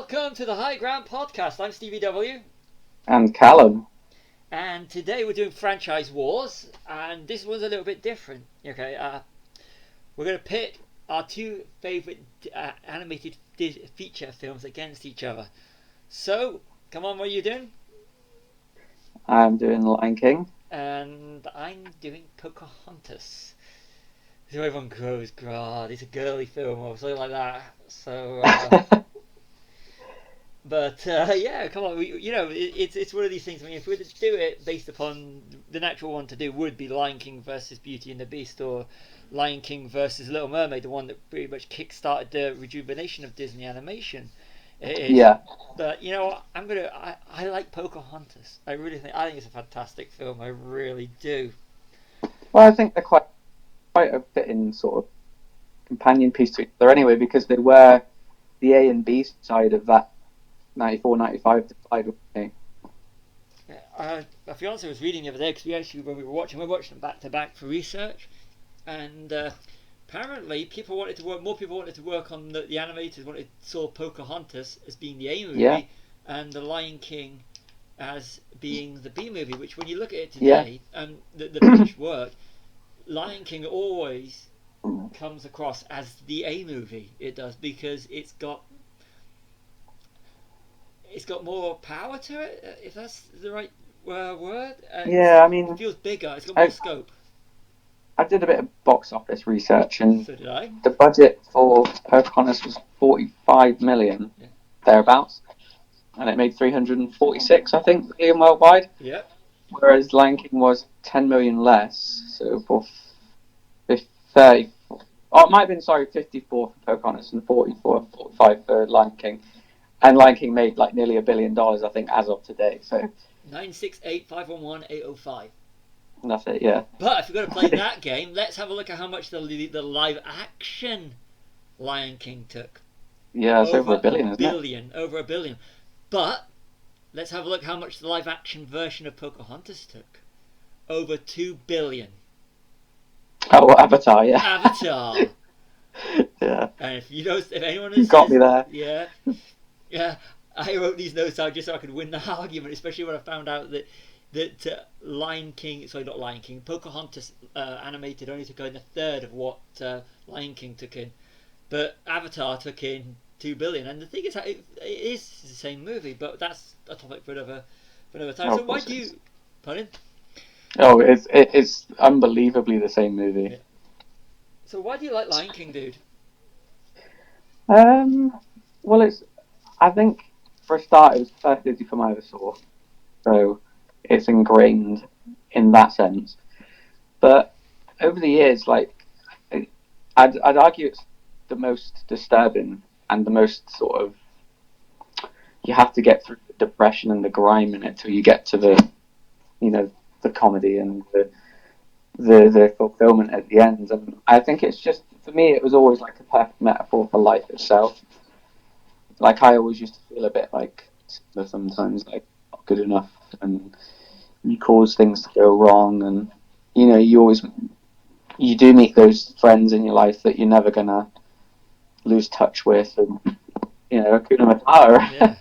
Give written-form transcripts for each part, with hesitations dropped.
Welcome to the High Ground Podcast. I'm Stevie W. And Callum. And today we're doing franchise wars, and this one's a little bit different. Okay, we're going to pit our two favourite animated feature films against each other. So, come on, what are you doing? I'm doing Lion King. And I'm doing Pocahontas. So everyone goes, God, it's a girly film or something like that. So, but yeah, come on. It's one of these things. I mean, if we were to do it based upon the natural one to do would be Lion King versus Beauty and the Beast, or Lion King versus Little Mermaid, the one that pretty much kick-started the rejuvenation of Disney animation. Yeah. But I like Pocahontas. I think it's a fantastic film. I really do. Well, I think they're quite a fitting sort of companion piece to each other anyway, because they were the A and B side of that 94, 95 divide, weren't they? My fiance was reading the other day because when we were watching them back to back for research, and apparently more people wanted to work on the animators saw Pocahontas as being the A movie, Yeah. and the Lion King as being the B movie. Which, when you look at it Yeah. today, and the finished work, Lion King always comes across as the A movie. It does, because it's got more power to it, if that's the right word. Yeah, I It mean, feels bigger. It's got more scope. I did a bit of box office research, and So did I. the budget for Pocahontas was 45 million, Yeah. thereabouts, and it made 346, I think, million worldwide. Yep. Whereas Lion King was 10 million less, so for 30. Oh, it might have been, 54 for Pocahontas and 45 for Lion King. And Lion King made like nearly $1 billion, I think, as of today. So 968-511-805. that's it, yeah. But if you're going to play that game, let's have a look at how much the live action Lion King took. Yeah, it's over $1 billion, isn't it? Over $1 billion. But let's have a look how much the live action version of Pocahontas took. Over $2 billion. Oh, well, Avatar, yeah. Avatar. Yeah. And if anyone You got me there. Yeah, I wrote these notes out just so I could win the argument, especially when I found out that Pocahontas animated only took in a third of what Lion King took in, but Avatar took in $2 billion. And the thing is, it is the same movie, but that's a topic for another time. Oh, so why do you? Pardon? Oh, it's unbelievably the same movie. Yeah. So why do you like Lion King, dude? Well, I think for a start, it was the first Disney film I ever saw, so it's ingrained in that sense. But over the years, like, I'd argue it's the most disturbing and the most sort of, you have to get through the depression and the grime in it till you get to the comedy and the fulfillment at the end. And I think it's just, for me, it was always like a perfect metaphor for life itself. Like, I always used to feel a bit like sometimes, like, not good enough, and you cause things to go wrong, and you do meet those friends in your life that you're never gonna lose touch with, and Hakuna Matata. Yeah.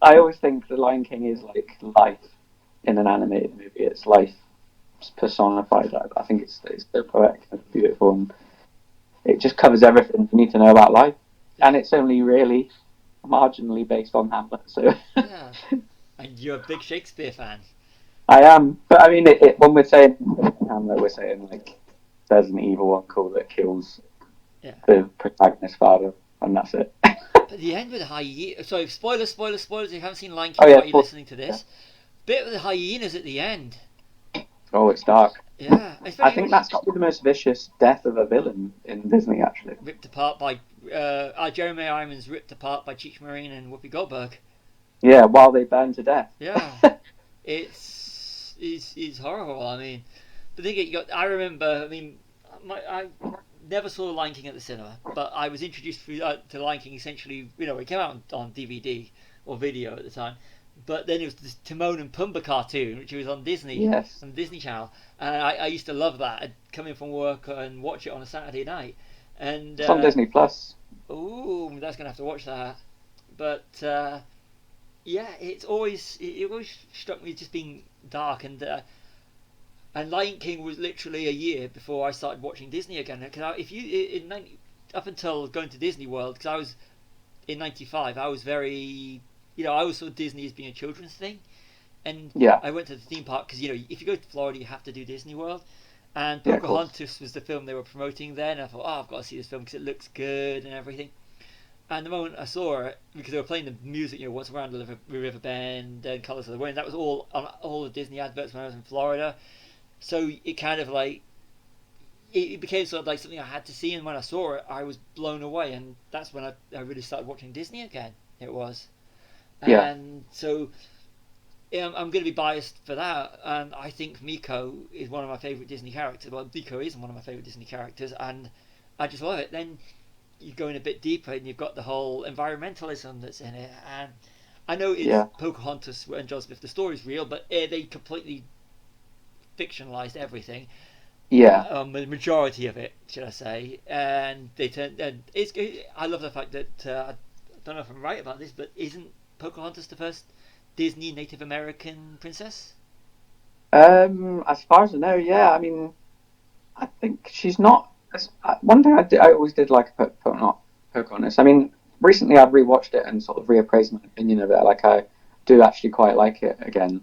I always think The Lion King is like life in an animated movie. It's life personified. I think it's so poetic and beautiful, and it just covers everything you need to know about life. And it's only really marginally based on Hamlet, so Yeah. And you're a big Shakespeare fan. I am. But I mean, when we're saying Hamlet, we're saying like there's an evil uncle that kills the protagonist's father, and that's it. But the end with the hyenas. Sorry, spoilers. If you haven't seen Lion King, while you're listening to this, bit with the hyenas at the end. Oh, it's dark. Yeah, I think that's got to be the most vicious death of a villain in Disney, actually. Ripped apart by Jeremy Irons, ripped apart by Cheech Marin and Whoopi Goldberg. Yeah, while they burn to death. Yeah, it's horrible. I mean, but I remember. I mean, I never saw Lion King at the cinema, but I was introduced to Lion King essentially. It came out on DVD or video at the time. But then it was this Timon and Pumbaa cartoon, which was on Disney, on Disney Channel, and I used to love that. I'd come in from work and watch it on a Saturday night, and it's on Disney Plus. Ooh, that's gonna have to watch that. but yeah, it always struck me as just being dark, and Lion King was literally a year before I started watching Disney again. Because if you in 90, up until going to Disney World, because I was in '95, I was very, I always saw Disney as being a children's thing, and Yeah, I went to the theme park because if you go to Florida, you have to do Disney World, and yeah, of course. Pocahontas was the film they were promoting then. And I thought, oh, I've got to see this film because it looks good and everything. And the moment I saw it, because they were playing the music, What's Around the River Bend and Colors of the Wind, that was all on all the Disney adverts when I was in Florida. So it kind of like it became sort of like something I had to see, and when I saw it, I was blown away, and that's when I really started watching Disney again. It was, Yeah, and so I'm going to be biased for that, and I think Miko is one of my favorite Disney characters. Well, Miko is one of my favorite Disney characters, and I just love it. Then you go in a bit deeper, and you've got the whole environmentalism that's in it, and I know it's yeah, Pocahontas and John Smith. The story's real, but they completely fictionalized everything, yeah. the majority of it, should I say? And they turned. And I love the fact that I don't know if I'm right about this, but isn't Pocahontas the first Disney Native American princess? As far as I know, yeah. I mean, I think she's not. One thing I always did like about not Pocahontas. I mean, recently I've rewatched it and sort of reappraised my opinion of it. Like I do actually quite like it again,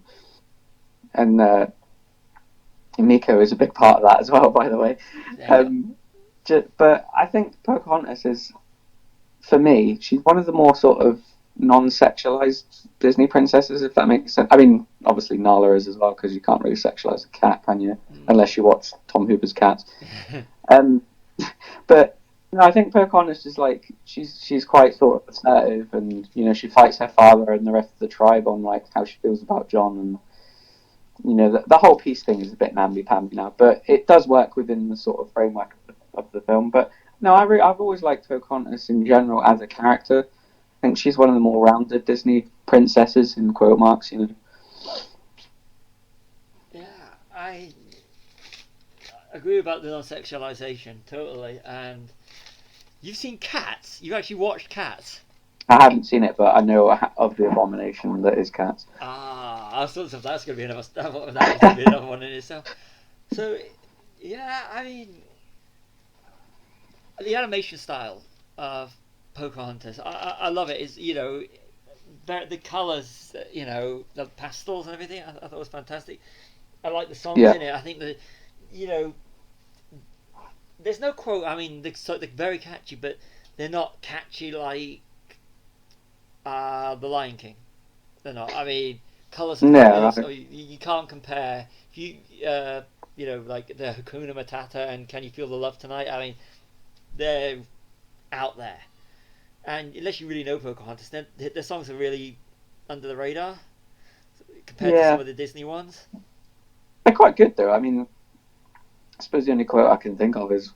and Miko is a big part of that as well, by the way. There you go. Um, but I think Pocahontas is, for me, she's one of the more sort of non-sexualized Disney princesses, if that makes sense. I mean, obviously Nala is as well, because you can't really sexualize a cat, can you? Mm. Unless you watch Tom Hooper's Cats. Um, but no, I think Pocahontas is like she's quite sort of assertive, and she fights her father and the rest of the tribe on like how she feels about John, and the whole peace thing is a bit namby-pamby now, but it does work within the sort of framework of the film. But no, I've always liked Pocahontas in general as a character. I think she's one of the more rounded Disney princesses in quote marks. Yeah, I agree about the non-sexualization totally. And you've seen Cats. You've actually watched Cats. I haven't seen it, but I know of the abomination that is Cats. I thought that's going to be another. That was going to be another one in itself. So, yeah, I mean, the animation style of Pocahontas, I love it. Is the colours, the pastels and everything. I thought it was fantastic. I like the songs Yeah, in it. I think that you know, there's no quote. I mean, they're very catchy, but they're not catchy like the Lion King. They're not. I mean, colours are no, fabulous. Or you can't compare. If like the Hakuna Matata and Can You Feel the Love Tonight? I mean, they're out there. And unless you really know Pocahontas, then the songs are really under the radar compared to some yeah, of the Disney ones. they're quite good though. I mean, I suppose the only quote I can think of is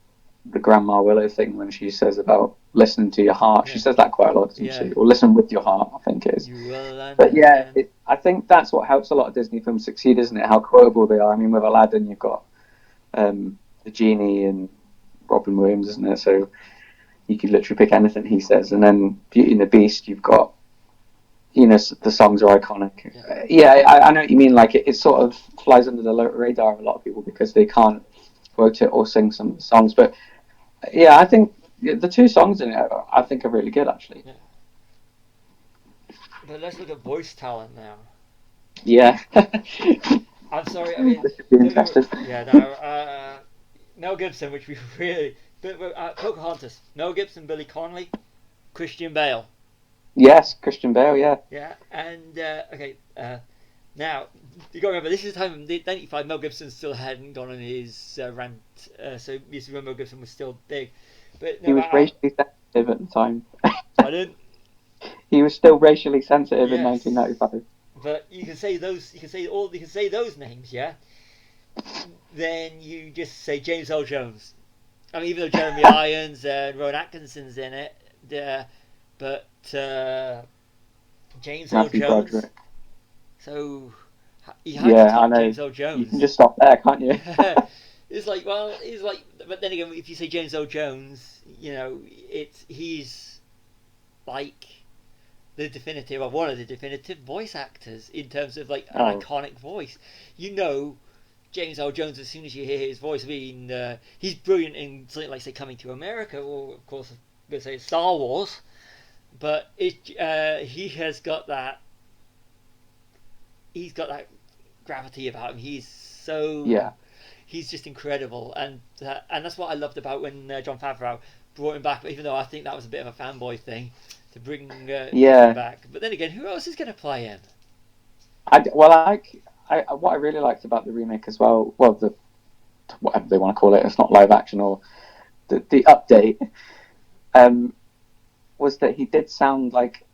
the Grandma Willow thing when she says about listening to your heart. She Yeah, says that quite a lot, doesn't yeah. she? Or listen with your heart, I think it is. You will But yeah, understand. I think that's what helps a lot of Disney films succeed, isn't it? How quotable they are. I mean, with Aladdin, you've got the genie and Robin Williams, isn't it? So you could literally pick anything he says. And then Beauty and the Beast, you've got the songs are iconic. Yeah, Yeah, I know what you mean. Like it sort of flies under the radar of a lot of people because they can't quote it or sing some of the songs. But yeah, I think the two songs in it, I think, are really good actually. yeah. But let's look at voice talent now. Yeah, I'm sorry. I mean, this should be don't get interesting. yeah. No, Mel Gibson, which we really. But Pocahontas, Mel Gibson, Billy Connolly, Christian Bale. Yes, Christian Bale. Yeah, Yeah, and okay. Now you got to remember this is the time in '95. Mel Gibson still hadn't gone on his rant, so this is when Mel Gibson was still big. But he no, was racially sensitive at the time. pardon. He was still racially sensitive in Yes, 1995. but you can say those. You can say all. You can say those names. Yeah. Then you just say James Earl Jones. I mean, even though Jeremy Irons and Rowan Atkinson's in it, but James Earl Matthew Jones. Broderick. So how do you Yeah, I top know. James Earl You can Jones? just stop there, can't you? Yeah, it's like, but then again, if you say James Earl Jones, he's like the definitive, or one of the definitive voice actors in terms of like an Oh, iconic voice. You know, James Earl Jones, as soon as you hear his voice. I mean, he's brilliant in something like say Coming to America, or of course, I'm going to say Star Wars. But he has got that. He's got that gravity about him. yeah, He's just incredible, and that's what I loved about when John Favreau brought him back. Even though I think that was a bit of a fanboy thing to bring him yeah. back. But then again, who else is going to play him? Well, what I really liked about the remake as well. Well, the whatever they want to call it. It's not live action or the update. Um, was that he did sound like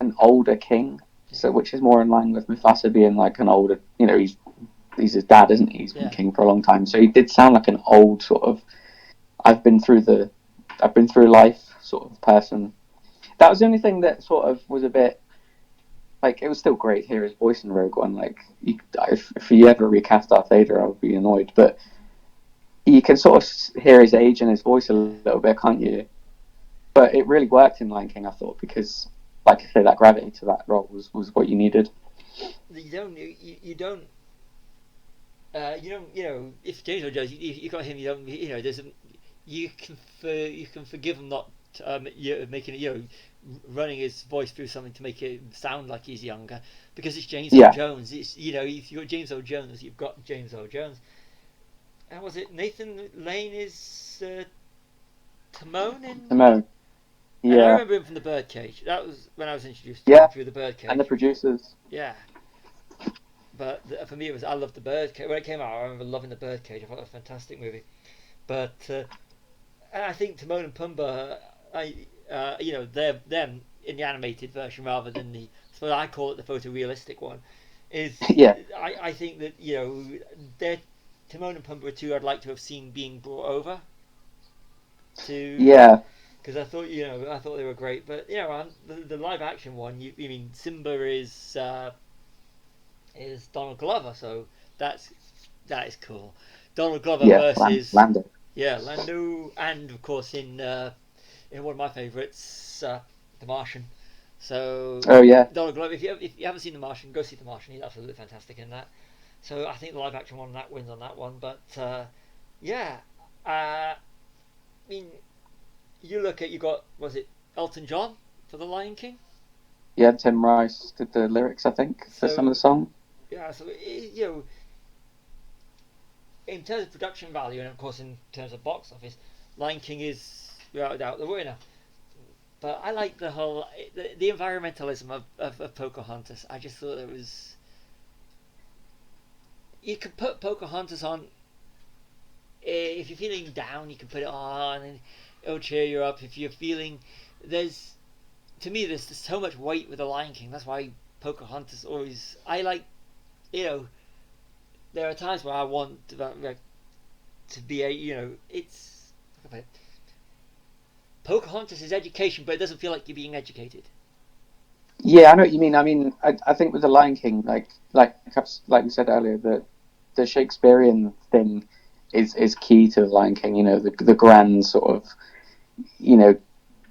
an older king, so which is more in line with Mufasa being like an older. He's his dad, isn't he? He's been Yeah, king for a long time, so he did sound like an old sort of. I've been through the, I've been through life sort of person. That was the only thing that sort of was a bit like it was still great to hear his voice in Rogue One. Like, if you ever recast Darth Vader, I would be annoyed. But you can sort of hear his age and his voice a yeah. little bit, can't you? But it really worked in Lion King, I thought, because, like I say, that gravity to that role was what you needed. You don't if James Earl Jones, you got him, you don't there's you can forgive him not making it running his voice through something to make it sound like he's younger, because it's James Earl Yeah, Jones. It's if you've got James Earl Jones, you've got James Earl Jones. And was it Nathan Lane is Timon in? Timon. And I Yeah, remember him from the Birdcage. That was when I was introduced to him yeah, through the and the Birdcage. producers. Yeah, but for me, it was I loved the Birdcage when it came out. I remember loving the Birdcage. I thought it was a fantastic movie. But I think Timon and Pumbaa, they're them in the animated version rather than the, so I call it the photorealistic one. Is Yeah, I think that they're Timon and Pumbaa are two I'd like to have seen being brought over to, yeah, because I thought they were great. But the live action one, you mean Simba is Donald Glover, so that's that is cool. Donald Glover yeah. versus Lando. Lando, and of course in one of my favourites, The Martian. So Oh yeah, Donald Glover, if you haven't seen The Martian, go see The Martian. He's absolutely fantastic in that. So I think the live action one that wins on that one. But yeah, I mean, you look at, you got, was it Elton John for The Lion King? yeah. Tim Rice did the lyrics, I think, for some of So the song. yeah, so in terms of production value, and of course in terms of box office, Lion King is without a doubt the winner. But I like the environmentalism of Pocahontas. I just thought it was, you could put Pocahontas on, if you're feeling down, you can put it on and it'll cheer you up. If you're feeling, there's to me there's so much weight with the Lion King. That's why Pocahontas always, I like, you know there are times where I want to be it's, Pocahontas is education, but it doesn't feel like you're being educated. Yeah, I know what you mean. I mean, I think with the Lion King, like we said earlier, the Shakespearean thing is key to the Lion King. The grand sort of you know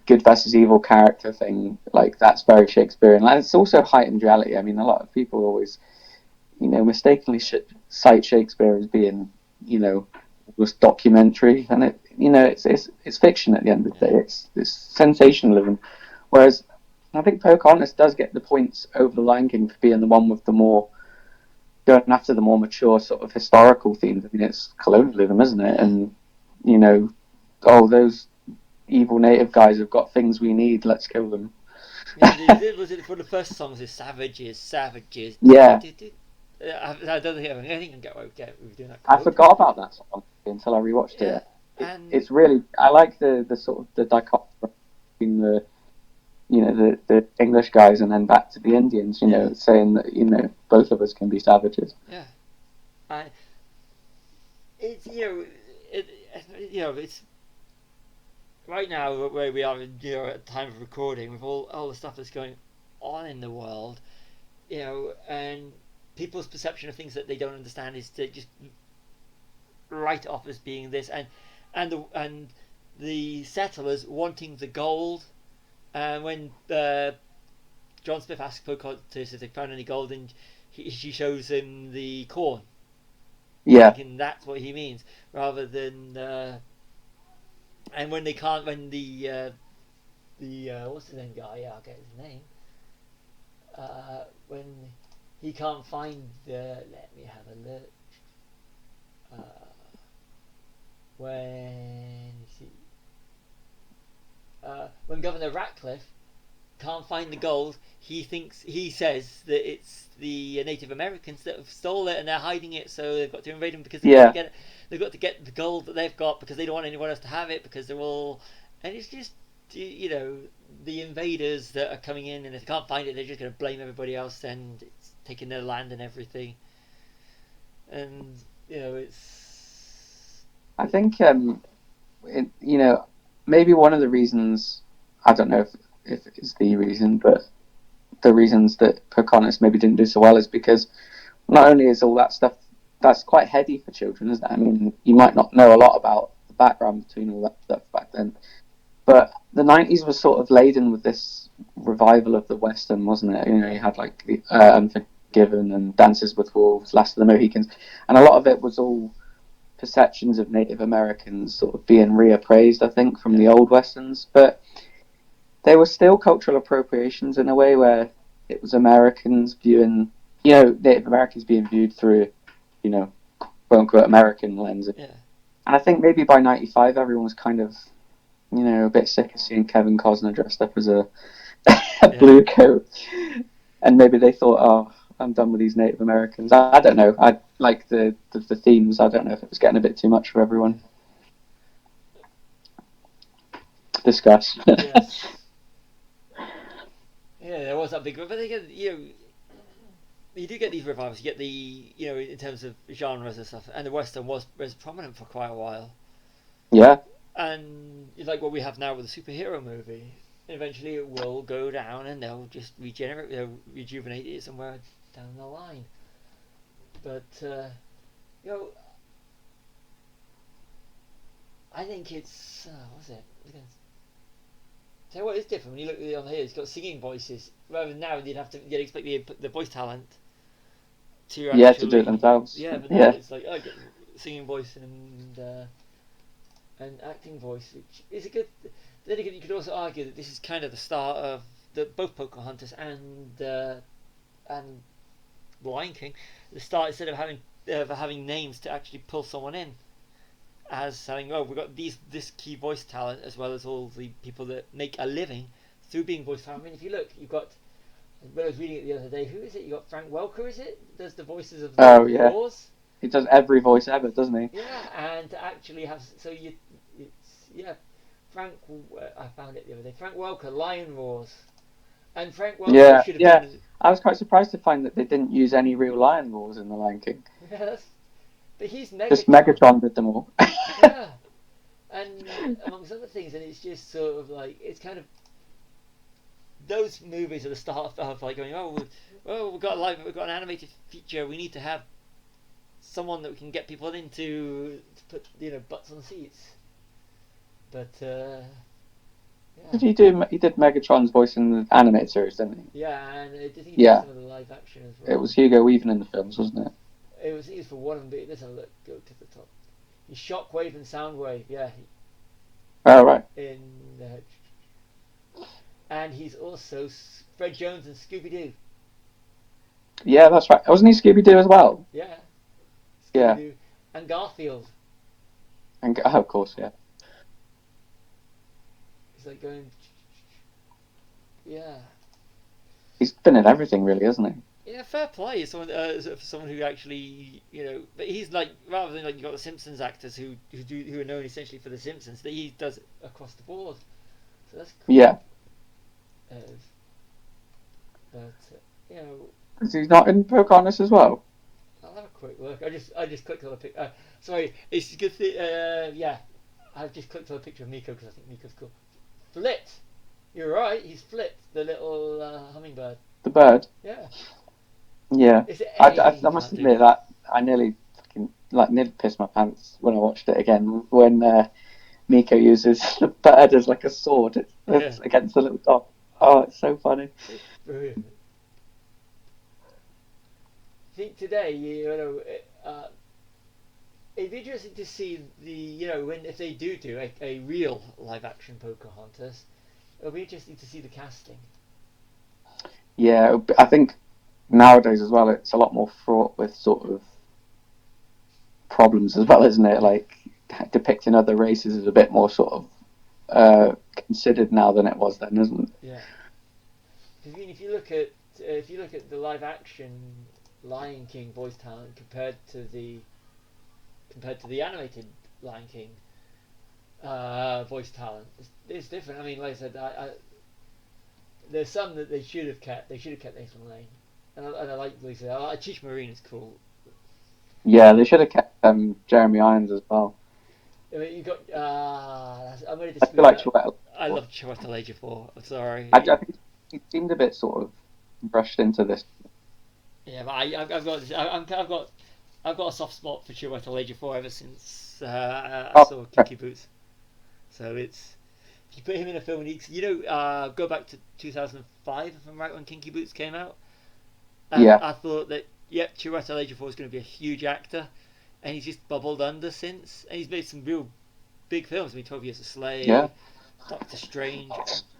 good versus evil character thing. Like that's very Shakespearean. Like, it's also heightened reality. I mean, a lot of people always mistakenly cite Shakespeare as being was documentary, and it's fiction at the end of the Yeah, day. It's sensationalism. Whereas I think Pocahontas does get the points over the Lion King for being the one with the more going after the more mature sort of historical themes. I mean, it's colonialism, isn't it? yeah. And you know, those evil native guys have got things we need. Let's kill them. Yeah, was it for the first songs is savages, savages. Yeah, I don't think anything can get away with doing that I quote. forgot about that song until I rewatched Yeah, it. and It's really I like the sort of the dichotomy between the English guys and then back to the Indians. yeah, Saying that both of us can be savages. yeah. I it's it, it's right now where we are at the time of recording with all the stuff that's going on in the world, and people's perception of things that they don't understand is to just write it off as being this, and the settlers wanting the gold, and when John Smith asks Pocahontas if they found any gold, and she shows him the corn, Yeah, thinking that's what he means, rather than. And when they can't, when the what's his name guy? Yeah, I'll get his name. When he can't find the, let me have a look. When when Governor Ratcliffe can't find the gold, he says that it's the Native Americans that have stole it and they're hiding it, so they've got to invade them because they've got to yeah. get it. They've got to get the gold that they've got because they don't want anyone else to have it because they're all, and it's just the invaders that are coming in, and if they can't find it, they're just going to blame everybody else and it's taking their land and everything, and it's I think maybe one of the reasons, I don't know if it's the reason, but the reasons that Pocahontas maybe didn't do so well is because not only is all that stuff that's quite heady for children, isn't it? I mean, you might not know a lot about the background between all that stuff back then, but the 90s was sort of laden with this revival of the Western, wasn't it? You had like the Unforgiven and Dances with Wolves, Last of the Mohicans, and a lot of it was all perceptions of Native Americans sort of being reappraised, I think, from the old Westerns. But they were still cultural appropriations in a way where it was Americans viewing, Native Americans being viewed through, quote unquote American lens. yeah, And I think maybe by '95 everyone was kind of, a bit sick of seeing Kevin Costner dressed up as a yeah. blue coat, and maybe they thought, oh, I'm done with these Native Americans. I don't know. I like the themes. I don't know if it was getting a bit too much for everyone. Discuss. Yes. Yeah, there was that big, but they get you do get these revivals. You get the in terms of genres and stuff, and the Western was prominent for quite a while. Yeah. And it's like what we have now with the superhero movie. Eventually, it will go down, and they'll just rejuvenate it somewhere down the line. But you know, I think it's what's it? Tell you what is different when you look at it on here. It's got singing voices. Rather than now, you'd expect the voice talent to Yeah, to do it actually, themselves. yeah. But now Yeah. it's like get singing voice and acting voice, which is a good. Then again, you could also argue that this is kind of the start of both Pocahontas and Lion King. The start, instead of having names to actually pull someone in, as saying, "Oh, we've got this key voice talent as well as all the people that make a living through being voice talent." I mean, if you look, you've got. When I was reading it the other day, who is it? You got Frank Welker, is it? Does the voices of Oh the yeah. roars? He does every voice ever, doesn't he? Yeah, and to actually have it's Frank. I found it the other day. Frank Welker, Lion Roars, and Frank Welker Yeah, should have yeah. been. I was quite surprised to find that they didn't use any real lion roars in The Lion King. Yes, but he's Just Megatron. Megatron did them all. Yeah, and amongst other things, and it's just sort of like it's kind of those movies are the start of like going, we've got we've got an animated feature. We need to have someone that we can get people into to put butts on seats. But yeah, Did he do? He did Megatron's voice in the animated series, didn't he? yeah, and I think he did Yeah. some of the live action as It well. was Hugo Weaving in the films, wasn't it? It was for one of them. But let's have a look. Go to the top. He's Shockwave and Soundwave. Yeah, Oh right. in and he's also Fred Jones and Scooby Doo. Yeah, that's right. Wasn't he Scooby Doo as well? Yeah, Scooby Yeah. Doo and Garfield. And oh, of course, yeah. He's like going. Yeah. He's been in everything, really, hasn't he? Yeah, fair play. For someone who actually, but he's like rather than like you got the Simpsons actors who are known essentially for the Simpsons, that he does it across the board. So that's cool. Yeah. But Is he not in Pocahontas as well? I'll have a quick look. I just clicked on the pic. Sorry, it's a good thing. Yeah, I've just clicked on a picture of Miko because I think Miko's cool. Flit, you're right. He's Flit, the little hummingbird. The bird. Yeah. Yeah. Is it I must admit that I nearly nearly pissed my pants when I watched it again when Miko uses the bird as like a sword Yeah. against the little dog. Oh, it's so funny. It's brilliant. I think today, it'd be interesting to see when if they do a real live action Pocahontas, it'll be interesting to see the casting. Yeah, I think nowadays as well, it's a lot more fraught with sort of problems as well, isn't it? Like depicting other races is a bit more sort of considered now than it was then, isn't it? Yeah, because if you look at the live action Lion King voice talent compared to the animated Lion King voice talent, it's different. I mean, like I said, there's some that they should have kept. They should have kept Nathan Lane, and I like Lisa. I like Cheech Marine is cool. Yeah, they should have kept Jeremy Irons as well. I mean, you got. I'm going to I disagree feel with like that. I love Chiwetel Ejiofor. I'm sorry. I think he seemed a bit sort of rushed into this. Yeah, but I've got a soft spot for Chiwetel Ejiofor ever since I Oh, saw Kinky Boots. So it's if you put him in a film, go back to 2005 if I'm right when Kinky Boots came out. yeah, I thought that Chiwetel Ejiofor was going to be a huge actor, and he's just bubbled under since, and he's made some real big films. I mean, 12 Years a yeah, Slave, Doctor Strange,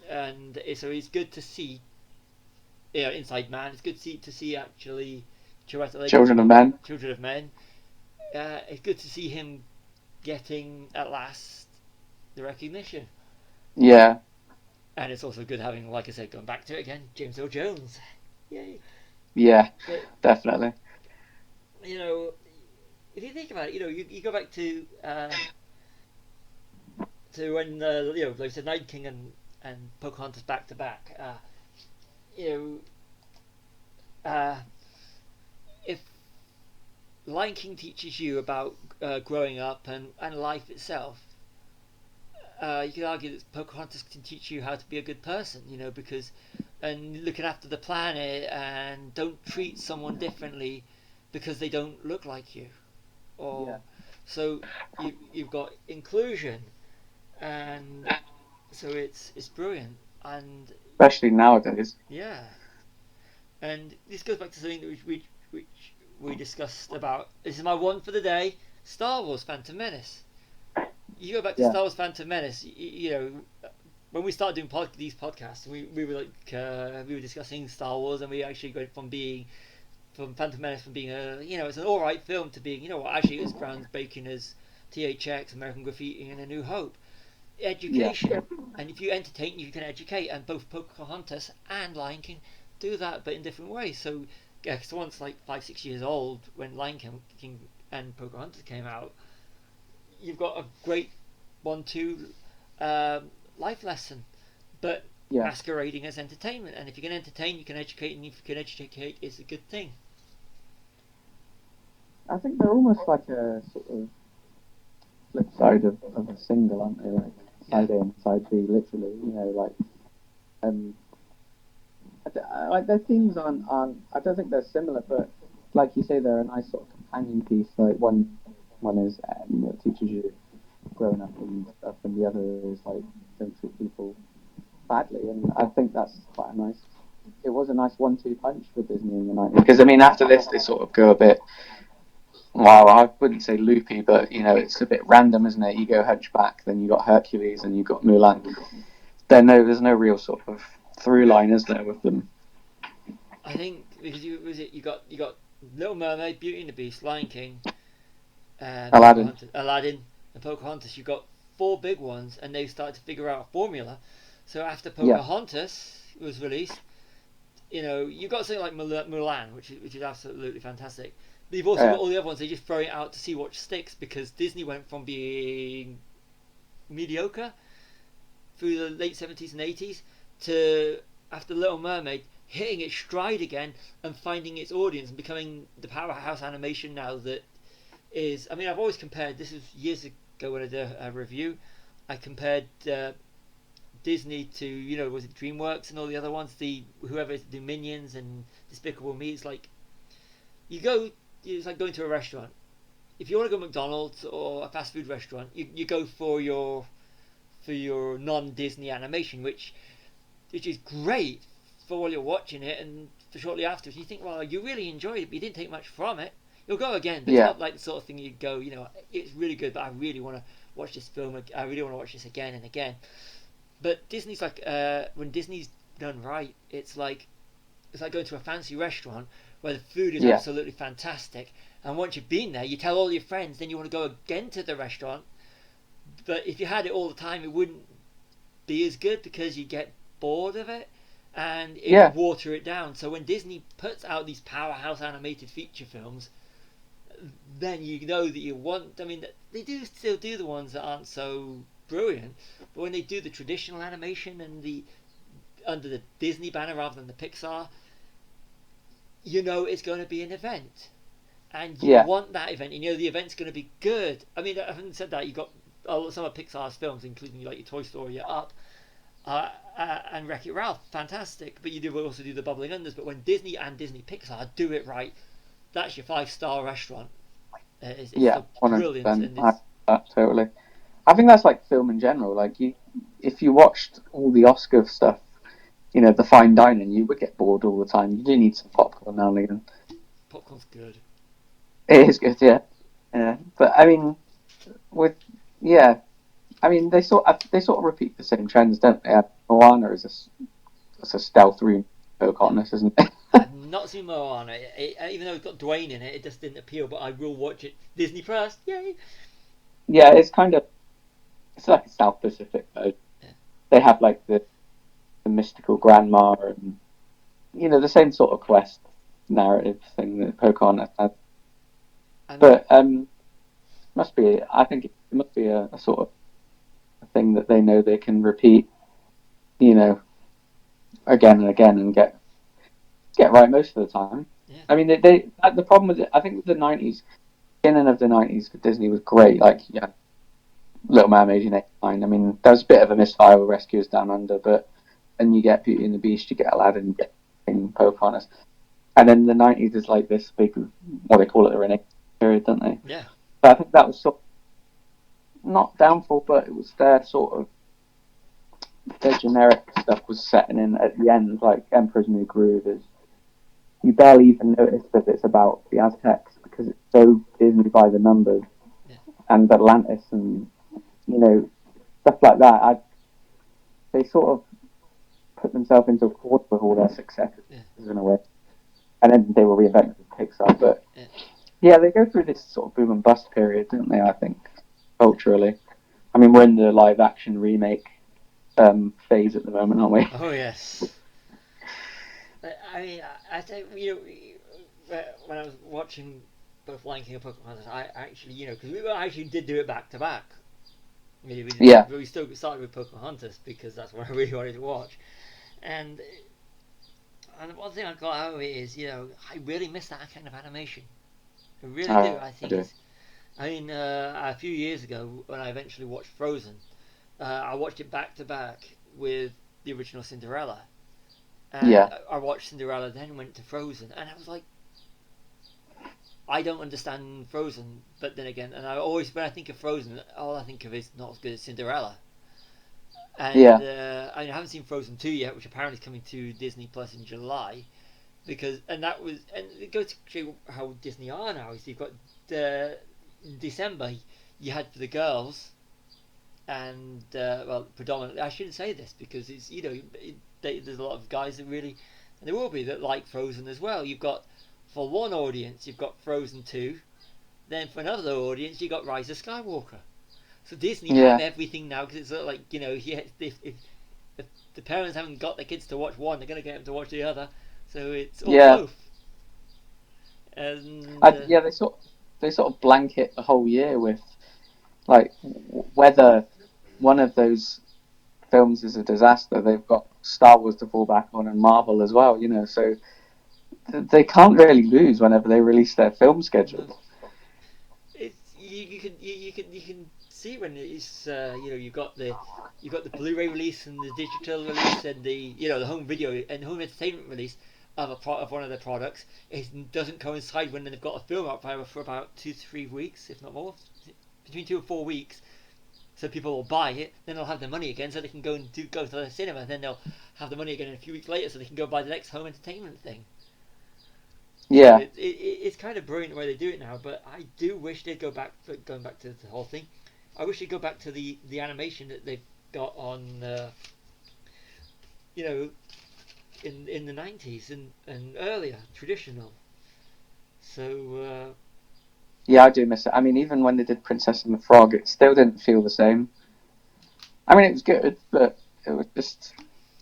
and so it's good to see. Inside Man. It's good to see actually Chiwetel Children of Ejiofor, Men. Children of Men. It's good to see him getting at last the recognition, Yeah, and it's also good having, like I said, going back to it again, James Earl Jones. Yay! yeah, But definitely. you know, if you think about it, you go back to when like I said, Night King and Pocahontas back to back. You know, if Lion King teaches you about growing up and life itself, you could argue that Pocahontas can teach you how to be a good person, because and looking after the planet and don't treat someone differently because they don't look like you, Yeah, or so you've got inclusion, and so it's brilliant, and especially nowadays. yeah, and this goes back to something that we discussed about. This is my one for the day: Star Wars: Phantom Menace. You go back to Yeah, Star Wars: Phantom Menace. When we started doing these podcasts, we were we were discussing Star Wars, and we actually went from Phantom Menace from being it's an all right film to being what actually is groundbreaking as THX, American Graffiti, and A New Hope. yeah, Education, and if you entertain, you can educate, and both Pocahontas and Lion King do that, but in different ways. So, yeah, so once like 5-6 years old when Lion King and Pocahontas came out, you've got a great 1-2 life lesson, but yeah. masquerading as entertainment. And if you can entertain, you can educate, and if you can educate, it's a good thing. I think they're almost like a sort of flip side of a single, aren't they? Like Yeah, side A and side B, literally. Like um, like their themes aren't. I don't think they're similar, but like you say, they're a nice sort of companion piece. Like one is teaches you growing up and stuff, and the other is like don't treat people badly, and I think that's quite a nice. It was a nice 1-2 punch for Disney in the 90s. Because I mean, after this, they sort of go a bit. Well, I wouldn't say loopy, but it's a bit random, isn't it? You go Hunchback, then you got Hercules, and you got Mulan. There's no real sort of through line, is there, with them? I think because you got Little Mermaid, Beauty and the Beast, Lion King, and Aladdin. Pocahontas, Aladdin, and Pocahontas. You got four big ones, and they started to figure out a formula. So after Yeah, Pocahontas was released, you got something like Mulan, which is absolutely fantastic. But you've also got yeah, all the other ones. They just throw it out to see what sticks because Disney went from being mediocre through the late 70s and 80s to after Little Mermaid hitting its stride again and finding its audience and becoming the powerhouse animation now that is. I mean, I've always compared. This was years ago when I did a review. I compared Disney to was it DreamWorks and all the other ones, the whoever the Minions and Despicable Me. It's like you go. It's like going to a restaurant. If you want to go to McDonald's or a fast food restaurant, you go for your non Disney animation, which which is great for while you're watching it and for shortly after. You think, well, you really enjoyed it, but you didn't take much from it. You'll go again, but it's Yeah, not like the sort of thing you go, it's really good, but I really want to watch this film. I really want to watch this again and again. But Disney's like, when Disney's done right, it's like going to a fancy restaurant where the food is yeah, absolutely fantastic, and once you've been there, you tell all your friends, then you want to go again to the restaurant. But if you had it all the time, it wouldn't be as good because you get bored of it, and it yeah, would water it down. So when Disney puts out these powerhouse animated feature films, then you know that you want. I mean, they do still do the ones that aren't so brilliant, but when they do the traditional animation and the under the Disney banner rather than the Pixar, you know it's going to be an event, and you yeah, want that event. You know the event's going to be good. I mean, I haven't said that you got some of Pixar's films, including like your Toy Story, your Up, and Wreck It Ralph, fantastic. But you do also do the bubbling unders. But when Disney and Disney Pixar do it right, that's your 5-star restaurant. It's yeah. so brilliant, 100%. and it's Totally. I think that's like film in general. Like if you watched all the Oscar stuff, the fine dining, you would get bored all the time. You do need some popcorn now and again. popcorn's good. It is good, yeah, yeah. But I mean, with yeah, I mean they sort of repeat the same trends, don't they? Moana is it's a stealth room Pocahontas, isn't it? I've not seen Moana. Even though it's got Dwayne in it, it just didn't appeal. But I will watch it. Disney Plus, yay! Yeah, it's like a South Pacific mode. Yeah. They have like the mystical grandma and the same sort of quest narrative thing that Pocahontas had. And But must be I think it must be a sort of a thing that they know they can repeat, you know, again and again and get right most of the time. yeah, I mean, the problem with it, I think with the '90s, beginning of the '90s for Disney was great. Like, yeah, Little Mermaid in '89. I mean, there was a bit of a misfire with Rescuers Down Under, but then you get Beauty and the Beast, you get Aladdin, you get Pocahontas, and then the '90s is like this big, what they call it, the Renaissance period, don't they? yeah, But I think that was sort of not downfall, but it was their generic stuff was setting in at the end, like Emperor's New Groove is. You barely even notice that it's about the Aztecs because it's so Disney by the numbers, yeah. and Atlantis and stuff like that. They sort of put themselves into a corner with all their successes Yeah, in a way, and then they were reinvented with Pixar. But yeah. yeah, they go through this sort of boom and bust period, don't they? I think culturally. I mean, we're in the live action remake phase at the moment, aren't we? Oh yes. I mean, I think when I was watching both Lion King and Pocahontas, I actually because we actually did do it back to back. I mean, we didn't, Yeah, but we still started with Pocahontas because that's what I really wanted to watch. And and one thing I got out of it is I really miss that kind of animation. I really do. I I think do. it's. I mean, a few years ago when I eventually watched Frozen, I watched it back to back with the original Cinderella, and Yeah, I watched Cinderella, then went to Frozen, and I was like, I don't understand Frozen, but then again, and I always when I think of Frozen, all I think of is not as good as Cinderella. And yeah, I haven't seen Frozen 2 yet, which apparently is coming to Disney Plus in July, because and it goes to show how Disney are now. Is you've got December you had for the girls, and well, predominantly I shouldn't say this because it's there's a lot of guys that really, and there will be that like Frozen as well. You've got for one audience you've got Frozen 2, then for another audience you've got Rise of Skywalker. So Disney have yeah, everything now because it's sort of like if the parents haven't got their kids to watch one, they're going to get them to watch the other. So it's or yeah. both. And Yeah, they sort of blanket the whole year with like whether one of those films is a disaster, they've got Star Wars to fall back on and Marvel as well. So they can't really lose whenever they release their film no, schedule. it's you can see when it's you got the Blu-ray release and the digital release and the the home video and home entertainment release of one of their products. It doesn't coincide when they've got a film out for about 2 to 3 weeks, if not more, between 2 and 4 weeks. so people will buy it. Then they'll have their money again, so they can go to the cinema. Then they'll have the money again a few weeks later, so they can go buy the next home entertainment thing. So Yeah, it's kind of brilliant the way they do it now. But I do wish they'd going back to the whole thing. I wish they'd go back to the animation that they've got on, you know, in the 90s and earlier, traditional. So yeah, I do miss it. I mean, even when they did Princess and the Frog, it still didn't feel the same. I mean, it was good, but it was just,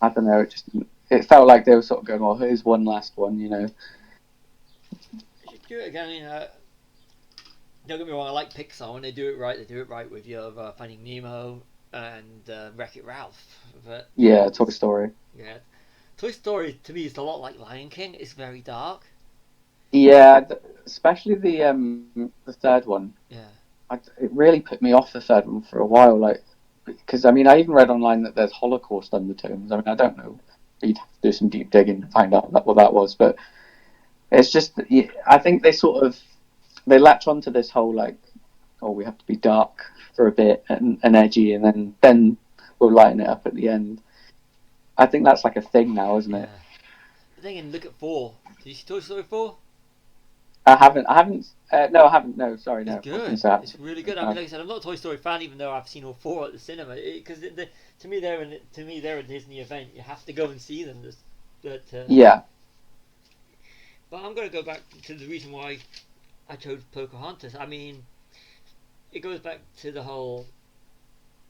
I don't know, it felt like they were sort of going, well, here's one last one, you know. they should do it again. Don't get me wrong, I like Pixar when they do it right. They do it right with your Finding Nemo and Wreck It Ralph. But Yeah, Toy Story. yeah, Toy Story to me is a lot like Lion King. It's very dark. Yeah, especially the third one. Yeah, It really put me off the third one for a while, like because I mean I even read online that there's Holocaust undertones. I mean I don't know. You'd have to do some deep digging to find out what that was, but it's just I think they latch onto this whole like, oh, we have to be dark for a bit and edgy, and then we'll lighten it up at the end. I think that's like a thing now, isn't it? yeah. But then again, look at 4. Did you see Toy Story 4? I haven't. No, I haven't. No, sorry, It's no. I was going to good. say I It's haven't. really good. I mean, No. like I said, I'm not a Toy Story fan, even though I've seen all 4 at the cinema. Because to me, they're a Disney event. You have to go and see them. But Yeah, but I'm going to go back to the reason why I chose Pocahontas. I mean, it goes back to the whole.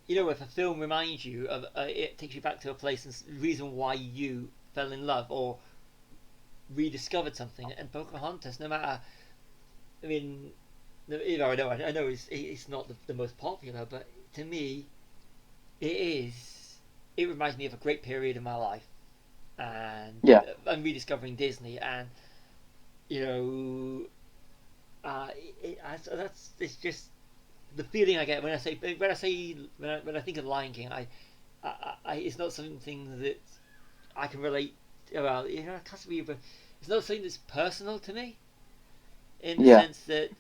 If a film reminds you of, it takes you back to a place and reason why you fell in love or rediscovered something. And Pocahontas, no matter, I mean, I know it's not the most popular, but to me, it is. It reminds me of a great period in my life, and yeah, I'm rediscovering Disney, and you know, uh, that's it's just the feeling I get when I think of Lion King. It's not something that I can relate. Well, it has to be, but it's not something that's personal to me in the yeah, sense that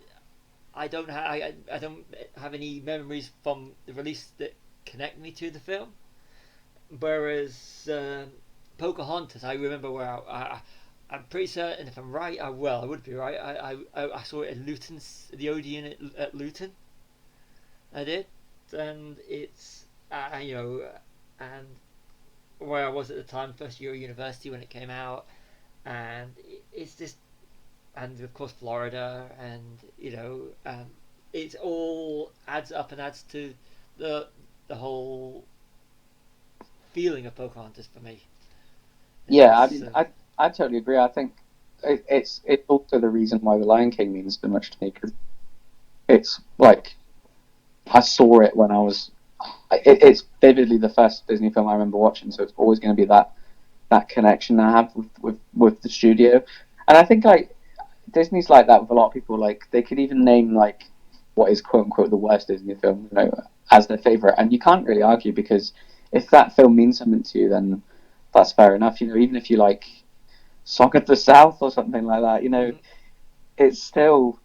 I don't have any memories from the release that connect me to the film. Whereas Pocahontas, I remember where I'm pretty certain if I'm right, I would be right. I saw it at Luton's, the Odeon at Luton. I did, and it's and where I was at the time, first year of university when it came out, and it's just, and of course Florida, and it's all adds up and adds to the the whole feeling of Pocahontas for me. yeah. I It's mean, I totally agree. I think it's also the reason why the Lion King means so much to me because it's like I saw it when I was. It's vividly the first Disney film I remember watching, so it's always going to be that connection I have with the studio, and I think like Disney's like that with a lot of people. Like they could even name like what is quote unquote the worst Disney film, as their favorite, and you can't really argue because if that film means something to you, then that's fair enough. Even if you like Song of the South or something like that, mm, it's still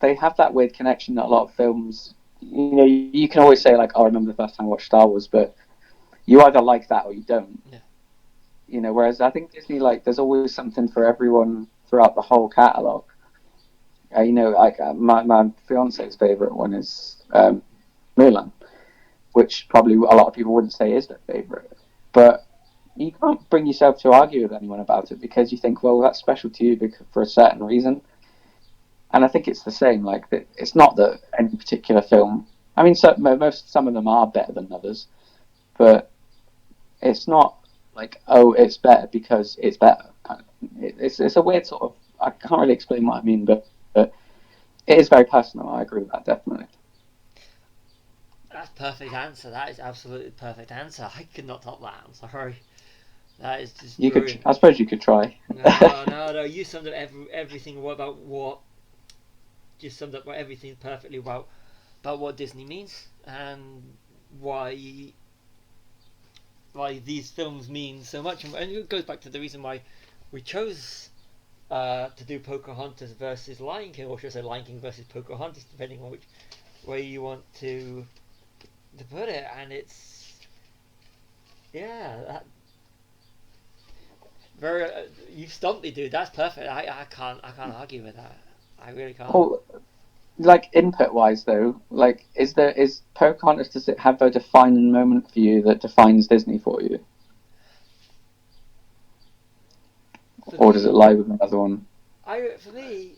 they have that weird connection that a lot of films. You can always say like, "Oh, I remember the first time I watched Star Wars," but you either like that or you don't. yeah, Whereas I think Disney, like, there's always something for everyone throughout the whole catalog. Like my fiance's favorite one is Mulan, which probably a lot of people wouldn't say is their favorite, but you can't bring yourself to argue with anyone about it because you think, well, that's special to you because, for a certain reason. And I think it's the same. Like, it's not that any particular film. I mean, some of them are better than others, but it's not like, oh, it's better because it's better. Kind of. It's a weird sort of. I can't really explain what I mean, but it is very personal. I agree with that definitely. that's perfect answer. That is absolutely perfect answer. I could not top that. I'm sorry. That is just You could, brilliant. I suppose, you could try. No, no, no. You summed up everything about what. Just summed up everything perfectly about what Disney means and why these films mean so much, and it goes back to the reason why we chose to do Pocahontas versus Lion King, or should I say Lion King versus Pocahontas, depending on which way you want to to put it, and it's yeah, very. You stumped me, dude. That's perfect. I can't argue with that. I really can't. Well, like input wise though, like is Pocahontas, does it have a defining moment for you that defines Disney for you, For or does it me, lie with another one? for me,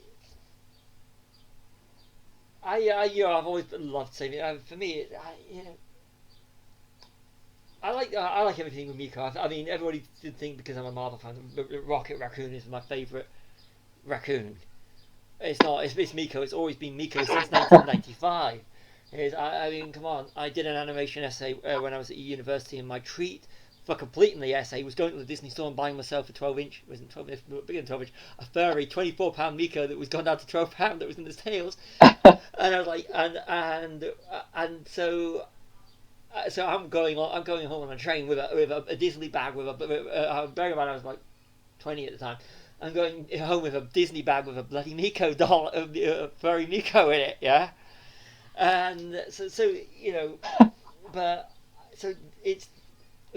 I've always loved saving. For me, I like everything with Miko. I mean, everybody did think because I'm a Marvel fan, Rocket Raccoon is my favorite raccoon. It's not. It's Miko. It's always been Miko since 1995. I mean, come on. I did an animation essay when I was at university, and my treat for completing the essay was going to the Disney store and buying myself a 12-inch, wasn't 12 inch, bigger than 12 inch, a furry 24-pound Miko that was gone down to 12 pound that was in the sales. And I was like, and so I'm going on. I'm going home on a train with a Disney bag with bearing in mind I was like 20 at the time. I'm going home with a Disney bag with a bloody Miko doll, furry Miko in it, yeah. And so but so it's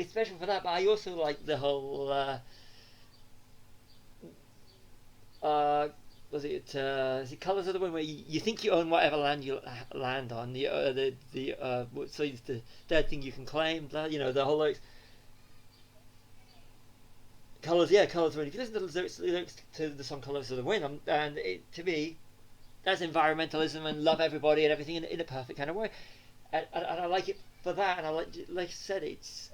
special for that. But I also like the whole uh, was it is it Colors of the Wind, where you think you own whatever land you land on, so it's the third thing you can claim, the whole Colors, yeah, Colors of the Wind. If you listen to the lyrics to the song Colors of the Wind, and to me that's environmentalism and love everybody and everything in a perfect kind of way, and I like it for that. And I like I said, it's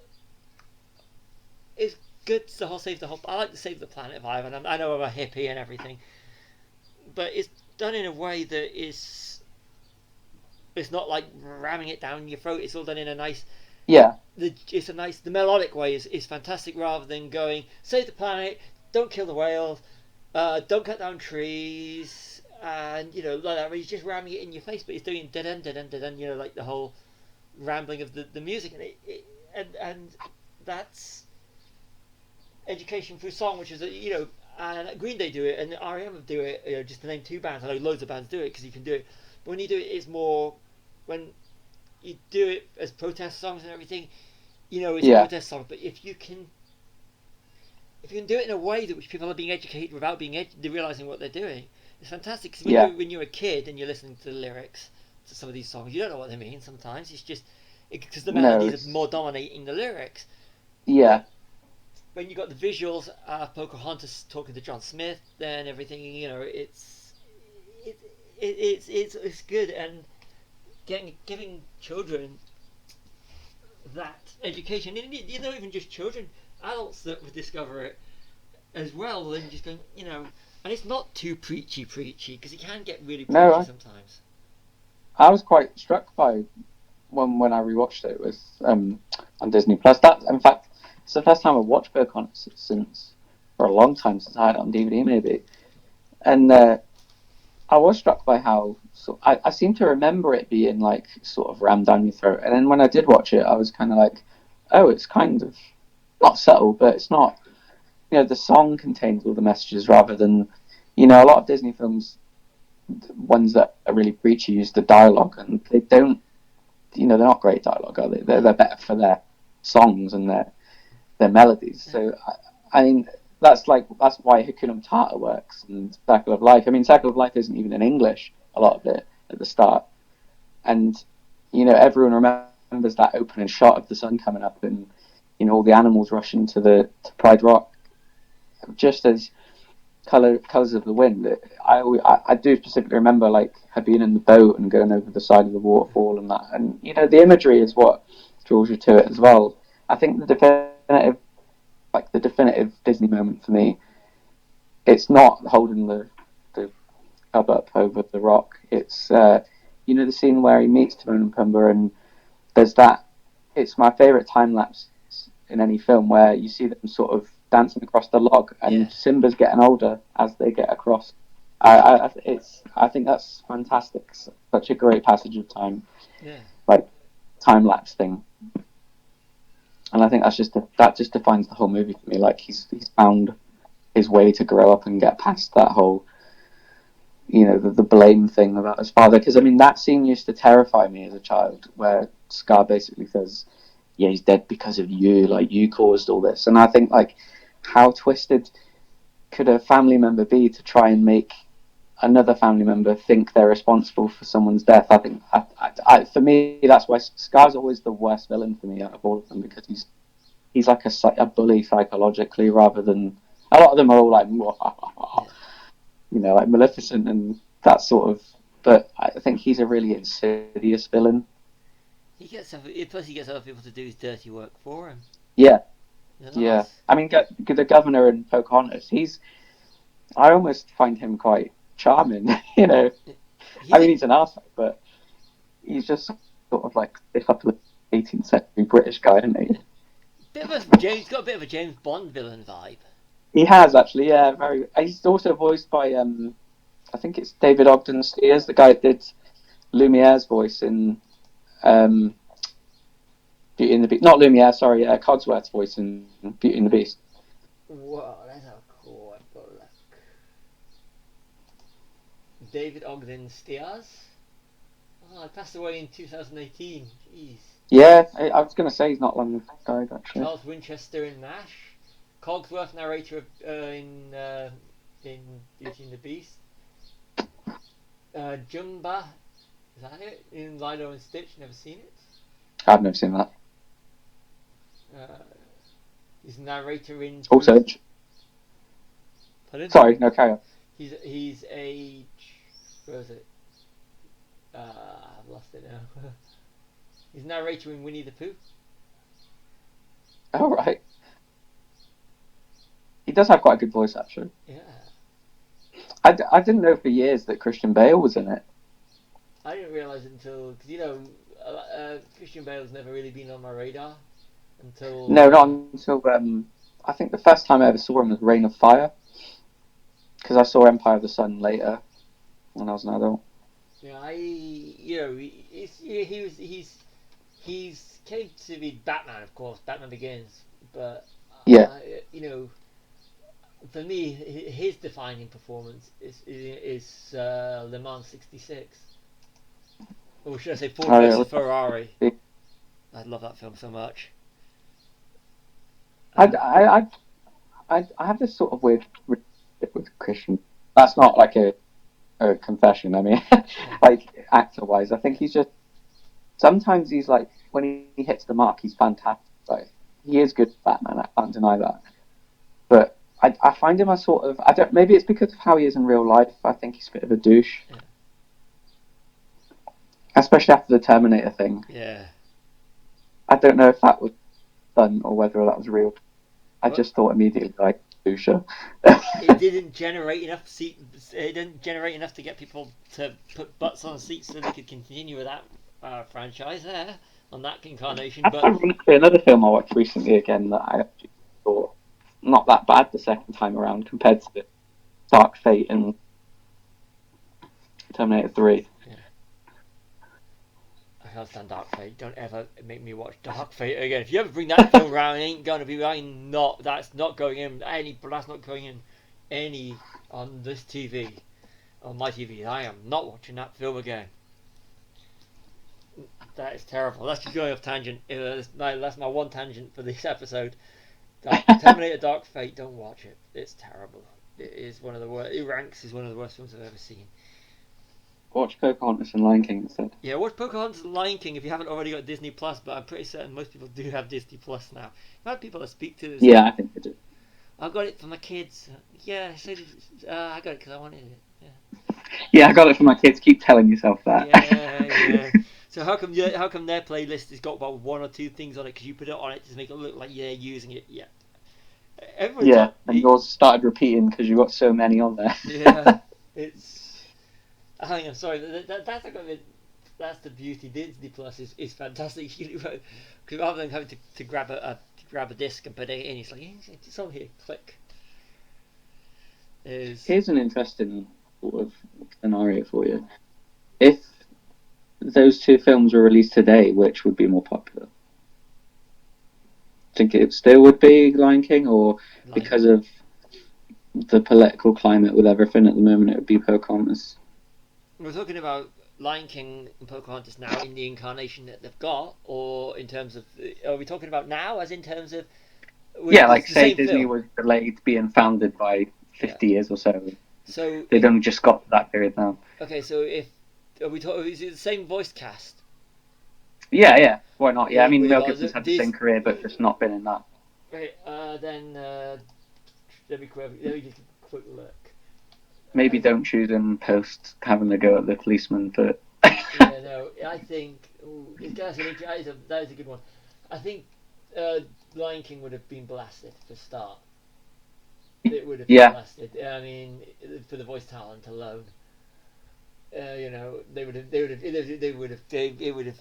good, the whole save the whole. I like the save the planet vibe, and I know I'm a hippie and everything, but it's done in a way that is, it's not like ramming it down your throat. It's all done in a nice, Yeah, the melodic way is fantastic, rather than going save the planet, don't kill the whales, don't cut down trees, and like that. He's just ramming it in your face, but he's doing da dun da dun da dun. Like the whole rambling of the music, and that's education through song, which is and Green Day do it, and REM do it. Just to name two bands. I know loads of bands do it because you can do it. But when you do it, it's more when you do it as protest songs and everything. It's a yeah, protest song, but if you can do it in a way that which people are being educated without realizing what they're doing, it's fantastic. Because yeah, when you're a kid and you're listening to the lyrics to some of these songs, you don't know what they mean. Sometimes it's just because the no, melodies are it's more dominating the lyrics. yeah, But when you got the visuals, Pocahontas talking to John Smith, then everything, it, it's good, and giving children that education, even just children, adults that would discover it as well, then just going, and it's not too preachy because it can get really no. preachy sometimes. I was quite struck by when I rewatched it with on Disney Plus. That, in fact, it's the first time I've watched Pocahontas since for a long time, since I had it on DVD maybe, and I was struck by how I seem to remember it being like sort of rammed down your throat, and then when I did watch it, I was kind of like, oh, it's kind of not subtle, but it's not. The song contains all the messages rather than, a lot of Disney films, ones that are really preachy, use the dialogue, and they don't. They're not great dialogue, are they? They're No. better for their songs and their melodies. Yeah. So I mean, that's why Hakuna Matata works and Circle of Life. I mean, Circle of Life isn't even in English. A lot of it at the start, and everyone remembers that opening shot of the sun coming up and all the animals rushing to Pride Rock, just as colors of the wind. I do specifically remember like her being in the boat and going over the side of the waterfall and that, and the imagery is what draws you to it as well. I think the definitive Disney moment for me, it's not holding the cub up over the rock. It's the scene where he meets Timon and Pumbaa, and there's that. It's my favorite time lapse in any film where you see them sort of dancing across the log, Yeah. and Simba's getting older as they get across. I think that's fantastic. Such a great passage of time, Yeah. like time lapse thing, and I think that just defines the whole movie for me. Like he's found his way to grow up and get past that whole the blame thing about his father. Because I mean that scene used to terrify me as a child, where Scar basically says, "Yeah, he's dead because of you. Like you caused all this." And I think like, how twisted could a family member be to try and make another family member think they're responsible for someone's death? I think, for me, that's why Scar's always the worst villain for me out of all of them, because he's like a bully psychologically, rather than a lot of them are all like, like Maleficent and that sort of. But I think he's a really insidious villain. Plus he gets other people to do his dirty work for him. Yeah, They're yeah. nice. I mean, the governor in Pocahontas, I almost find him quite charming. He's I mean, a he's an arsehole, but he's just sort of like this up 18th century British guy, isn't he? got a bit of a James Bond villain vibe. He has actually, yeah. Very. He's also voiced by I think it's David Ogden Stiers, the guy that did Lumiere's voice in Beauty and the Beast. Not Lumiere, sorry, Cogsworth's voice in Beauty and the Beast. Whoa, let's have a cool. I've got to look. David Ogden Stiers. Oh, he passed away in 2018. Jeez. Yeah, I was going to say he's not long died actually. Charles Winchester in MASH. Cogsworth narrator in Beauty and the Beast. Jumba, is that it? In Lilo and Stitch. Never seen it. I've never seen that. He's narrator in. Also, Pardon? Sorry, no, carry on. He's a. Where was it? I've lost it now. He's narrator in Winnie the Pooh. Oh, right. He does have quite a good voice, actually. Yeah. I didn't know for years that Christian Bale was in it. I didn't realise it until, because Christian Bale's never really been on my radar until. No, not until I think the first time I ever saw him was Reign of Fire, because I saw Empire of the Sun later when I was an adult. Yeah, he's came to be Batman, of course, Batman Begins, but yeah, for me, his defining performance is Le Mans '66. Or should I say Ford versus Ferrari? I love that film so much. I have this sort of weird relationship with Christian. That's not like a confession. I mean, like actor-wise, I think he's just sometimes he's like when he hits the mark, he's fantastic. Like he is good Batman. I can't deny that. But I find him a sort of maybe it's because of how he is in real life. I think he's a bit of a douche. Yeah. Especially after the Terminator thing. Yeah. I don't know if that was done or whether that was real. I just thought immediately like doucher. It didn't generate enough It didn't generate enough to get people to put butts on seats so they could continue with that franchise there on that incarnation. But ironically, another film I watched recently again that I actually thought not that bad the second time around compared to Dark Fate and Terminator 3. Yeah. I can't stand Dark Fate. Don't ever make me watch Dark Fate again. If you ever bring that film around, it ain't gonna be. That's not going in any on this TV, on my TV. I am not watching that film again. That is terrible. That's just going off tangent. That's my one tangent for this episode. Terminator Dark Fate, don't watch it. It's terrible. It is one of the worst. It ranks as one of the worst films I've ever seen. Watch Pocahontas and Lion King instead. Yeah, watch Pocahontas and Lion King if you haven't already got Disney Plus, but I'm pretty certain most people do have Disney Plus now. I've had people that speak to this. Yeah, I think they do. I've got it for my kids. Yeah, so I got it because I wanted it. Yeah, I got it for my kids. Keep telling yourself that. Yeah. So how come their playlist has got about one or two things on it because you put it on it to make it look like you're using it? Yeah. And yours started repeating because you got so many on there. Yeah, it's. I'm sorry. That's the beauty. Disney Plus is fantastic. Because rather than having to grab a disc and put it in, it's like it's on here. Click. Here's an interesting sort of scenario for you. If those two films were released today, which would be more popular? Think it still would be Lion King, or because of the political climate with everything at the moment, it would be Pocahontas? We're talking about Lion King and Pocahontas now in the incarnation that they've got, or in terms of, are we talking about now, as in terms of Yeah, like the say same Disney film? was delayed being founded by Yeah. 50 years or so. So They've only just got to that period now. okay, so if are we talking, is it the same voice cast? Yeah, yeah. Why not? Yeah, I mean, We've Mel got Gibson's had the this. same career, but just not been in that. Right, then let me just a quick look. Maybe Uh, don't choose him post having a go at the policeman, but yeah, no, I think that is a good one. I think Lion King would have been blasted for start. It would have been yeah, blasted. I mean, for the voice talent alone, they would have, they would have, they would have, they, it would have.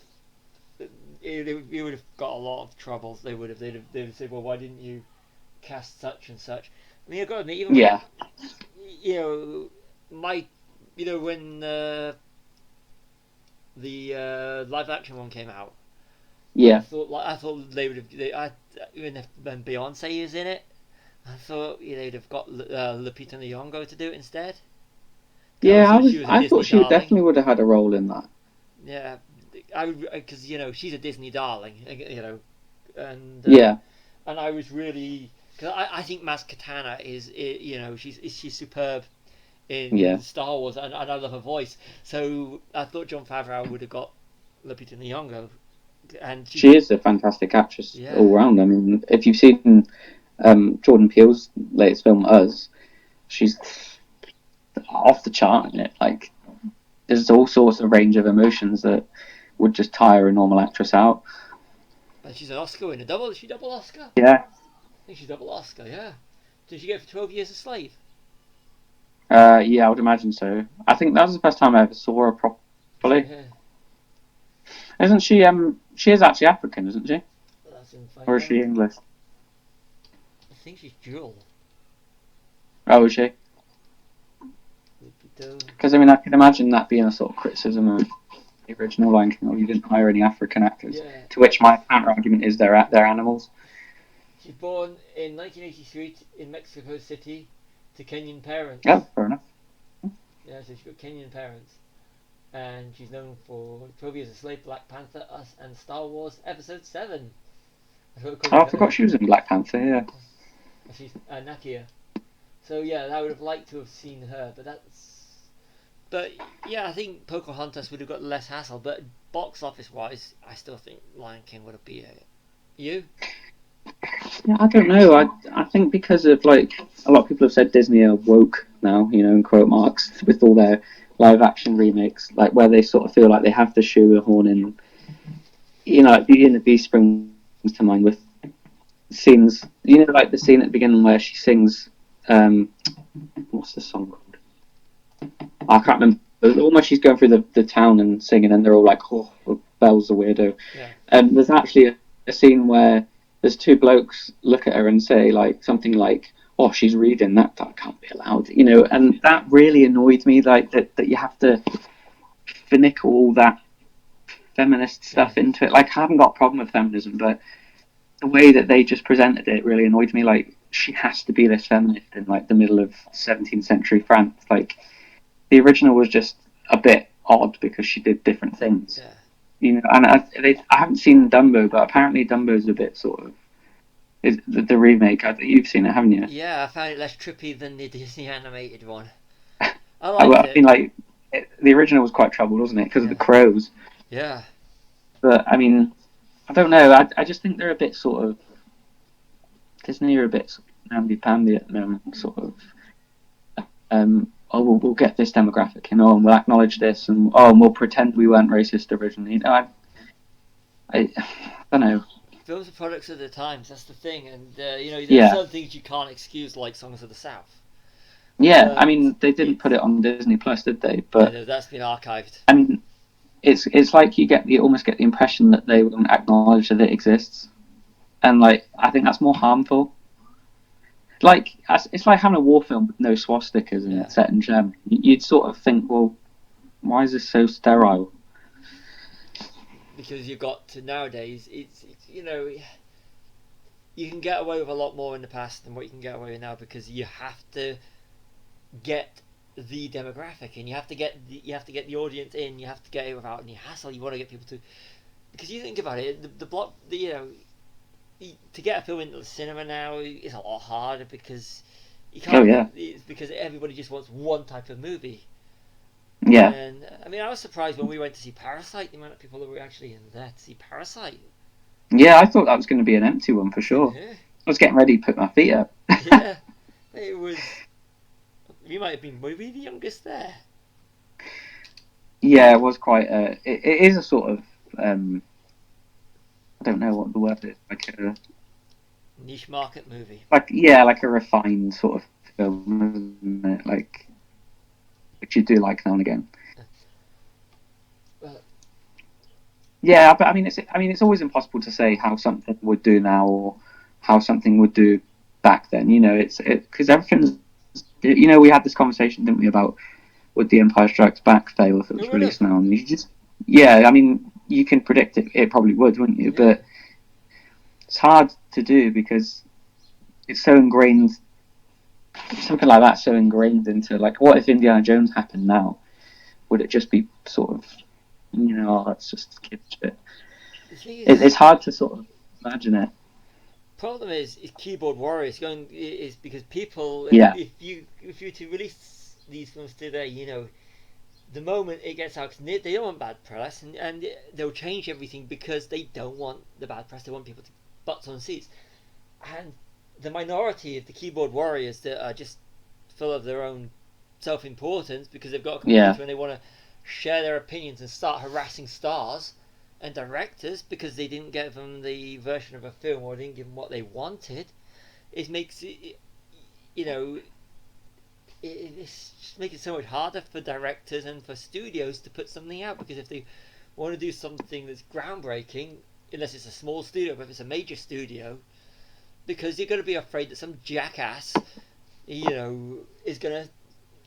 It would have got a lot of troubles. They would have said, well, why didn't you cast such and such? I mean, I've got to admit, even when yeah, you know my when the live action one came out, yeah, I thought they would have. Even if when Beyonce is in it, I thought they'd have got Lupita Nyong'o to do it instead. yeah. She was a I thought Disney she darling. definitely would have had a role in that. Yeah, I because she's a Disney darling. And Yeah, I was really because I think Maz Katana she's superb in yeah. Star Wars, and I love her voice. So I thought John Favreau would have got Lupita Nyong'o, and She is a fantastic actress yeah, all round. I mean, if you've seen Jordan Peele's latest film, Us, she's off the chart in it. Like, there's all sorts of range of emotions that would just tire a normal actress out. and she's an Oscar winner. Double? Is she double Oscar? Yeah, I think she's double Oscar. Yeah. Did she get for 12 Years a Slave? yeah, I would imagine so. I think that was the first time I ever saw her properly. Yeah. Isn't she? She is actually African, isn't she? Let's Or find is she out. English? I think she's dual. Oh, is she? Lupita. Because I mean, I can imagine that being a sort of criticism of the original Lion King. Oh, you didn't hire any African actors. Yeah. To which my counter argument is they're animals. She's born in 1983 in Mexico City to Kenyan parents. Yeah, fair enough. Yeah, so she's got Kenyan parents. And she's known for 12 Years a Slave, Black Panther, Us, and Star Wars Episode 7. Oh, I forgot she was in Black Panther. Yeah. She's Nakia. So yeah, I would have liked to have seen her, but that's. But yeah, I think Pocahontas would have got less hassle. But box office wise, I still think Lion King would have beat it. You? Yeah, I don't know. I think because of like a lot of people have said Disney are woke now, in quote marks, with all their live action remakes, like where they sort of feel like they have to shoehorn in, like Beauty and the Beast springs to mind with scenes, like the scene at the beginning where she sings, what's the song called? I can't remember. Almost she's going through the town and singing, and they're all like, "Oh, Belle's the weirdo." Yeah. And there's actually a scene where there's two blokes look at her and say like something like, "Oh, she's reading that can't be allowed," and that really annoyed me. Like that you have to finical all that feminist Yeah. stuff into it. Like I haven't got a problem with feminism, but the way that they just presented it really annoyed me. Like she has to be this feminist in like the middle of 17th century France. Like the original was just a bit odd because she did different things. Yeah. And I haven't seen Dumbo, but apparently Dumbo's a bit sort of is the remake. You've seen it, haven't you? Yeah, I found it less trippy than the Disney animated one. I I liked mean, it. like the original was quite troubled, wasn't it? Because of the Yeah. crows. Yeah. But I mean, I don't know. I just think they're a bit sort of Disney are a bit namby-pamby at the moment, sort of. Oh, we'll get this demographic, and we'll acknowledge this, and we'll pretend we weren't racist originally. I don't know. Films are products of their times. That's the thing, and there's Yeah, some things you can't excuse, like Songs of the South. yeah. I But mean, they didn't it's put it on Disney Plus, did they? yeah, But no, that's been archived. I mean, it's like you almost get the impression that they won't acknowledge that it exists, and like I think that's more harmful. Like it's like having a war film with no swastikas and Yeah, it's set in Germany. You'd sort of think, well, why is this so sterile? because you've got to nowadays. It's you can get away with a lot more in the past than what you can get away with now because you have to get the demographic, and you have to get the audience in. You have to get it without any hassle. You want to get people to, because you think about it, the block, you know, to get a film into the cinema now is a lot harder because you Oh can't. yeah, It's because everybody just wants one type of movie. yeah, And I mean, I was surprised when we went to see Parasite, the amount of people that were actually in there to see Parasite. yeah. I thought that was going to be an empty one for Same sure. here. I was getting ready to put my feet up. Yeah, it was. You might have been maybe the youngest there. Yeah, it was quite a. It is a sort of. I don't know what the word is. Niche market movie. Like a refined sort of film, isn't it? Like which you do like now and again. But Yeah, but I mean, it's always impossible to say how something would do now or how something would do back then. It's because everything's. We had this conversation, didn't we, about would The Empire Strikes Back fail if it it was would have. released now? And you just, yeah, I mean, you can predict it. It probably would, wouldn't you? Yeah. But it's hard to do because it's so ingrained. Something like that so ingrained into like, what if Indiana Jones happened now? Would it just be sort of, that's just kid shit? The thing It's is, hard to sort of imagine it. problem is keyboard warriors going is because people Yeah, if you to release these films today, the moment it gets out, they don't want bad press, and they'll change everything because they don't want the bad press. They want people to butts on seats, and the minority of the keyboard warriors that are just full of their own self-importance because they've got a yeah, computer and they want to share their opinions and start harassing stars and directors because they didn't give them the version of a film or didn't give them what they wanted. It makes it, you know, it's just makes it so much harder for directors and for studios to put something out because if they want to do something that's groundbreaking, unless it's a small studio, but if it's a major studio, because you're going to be afraid that some jackass, is going to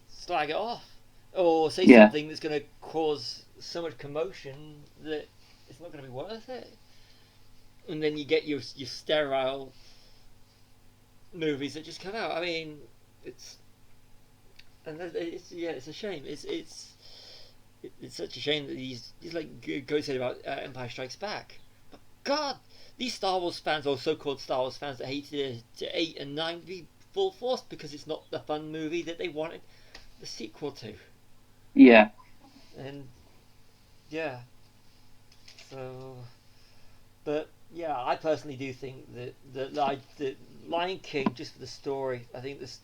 slag it off or say yeah, something that's going to cause so much commotion that it's not going to be worth it. And then you get your sterile movies that just come out. I mean, it's it's a shame. It's such a shame that these like Go said about Empire Strikes Back. But God, these Star Wars fans or so-called Star Wars fans that hated it to 8 and 9 would be full force because it's not the fun movie that they wanted the sequel to. yeah, And yeah, so but yeah, I personally do think that Lion King just for the story. I think this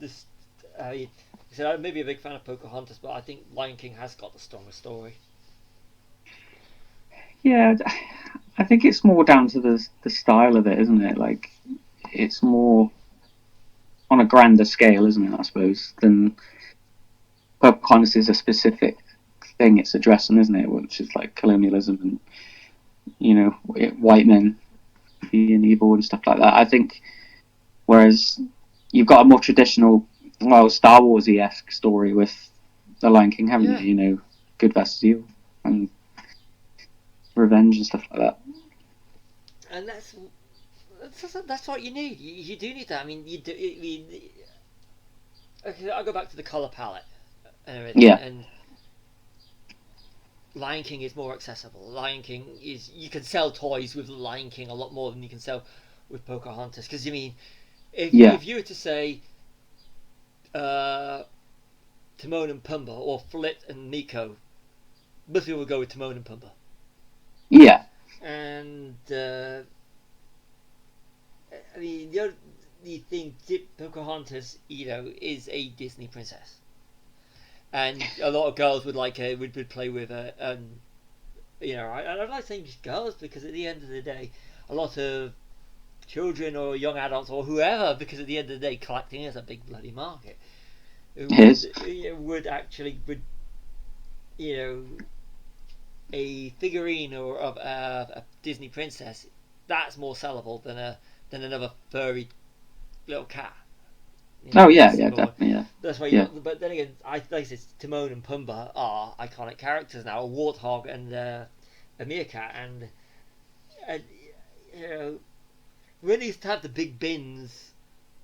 so I may be a big fan of Pocahontas, but I think Lion King has got the strongest story. yeah. I think it's more down to the style of it, isn't it? Like it's more on a grander scale, isn't it? I suppose than Pocahontas is a specific thing it's addressing, isn't it? Which is like colonialism and white men being evil and stuff like that. I think whereas you've got a more traditional, well, Star Warsy esque story with the Lion King, haven't you? Yeah, Good versus evil and revenge and stuff like that. and that's what you need. You do need that. I mean, you do. I mean, okay, I'll go back to the color palette and everything, Yeah, and Lion King is more accessible. Lion King is you can sell toys with Lion King a lot more than you can sell with Pocahontas. Because you mean, yeah, if you were to say uh, Timon and Pumbaa or Flit and Nico, most people would go with Timon and Pumbaa. yeah, And I mean, the thing, Pocahontas, is a Disney princess, and a lot of girls would would play with her. I don't like saying just girls because at the end of the day, a lot of children or young adults or whoever, because at the end of the day, collecting is a big bloody market. it is. Would actually would you know a figurine or of a Disney princess that's more sellable than another furry little cat. Oh A yeah, yeah, single one. definitely, yeah, That's why you yeah, got. But then again, I like I said, Timon and Pumbaa are iconic characters now. A warthog and a meerkat, and you know when they used to have the big bins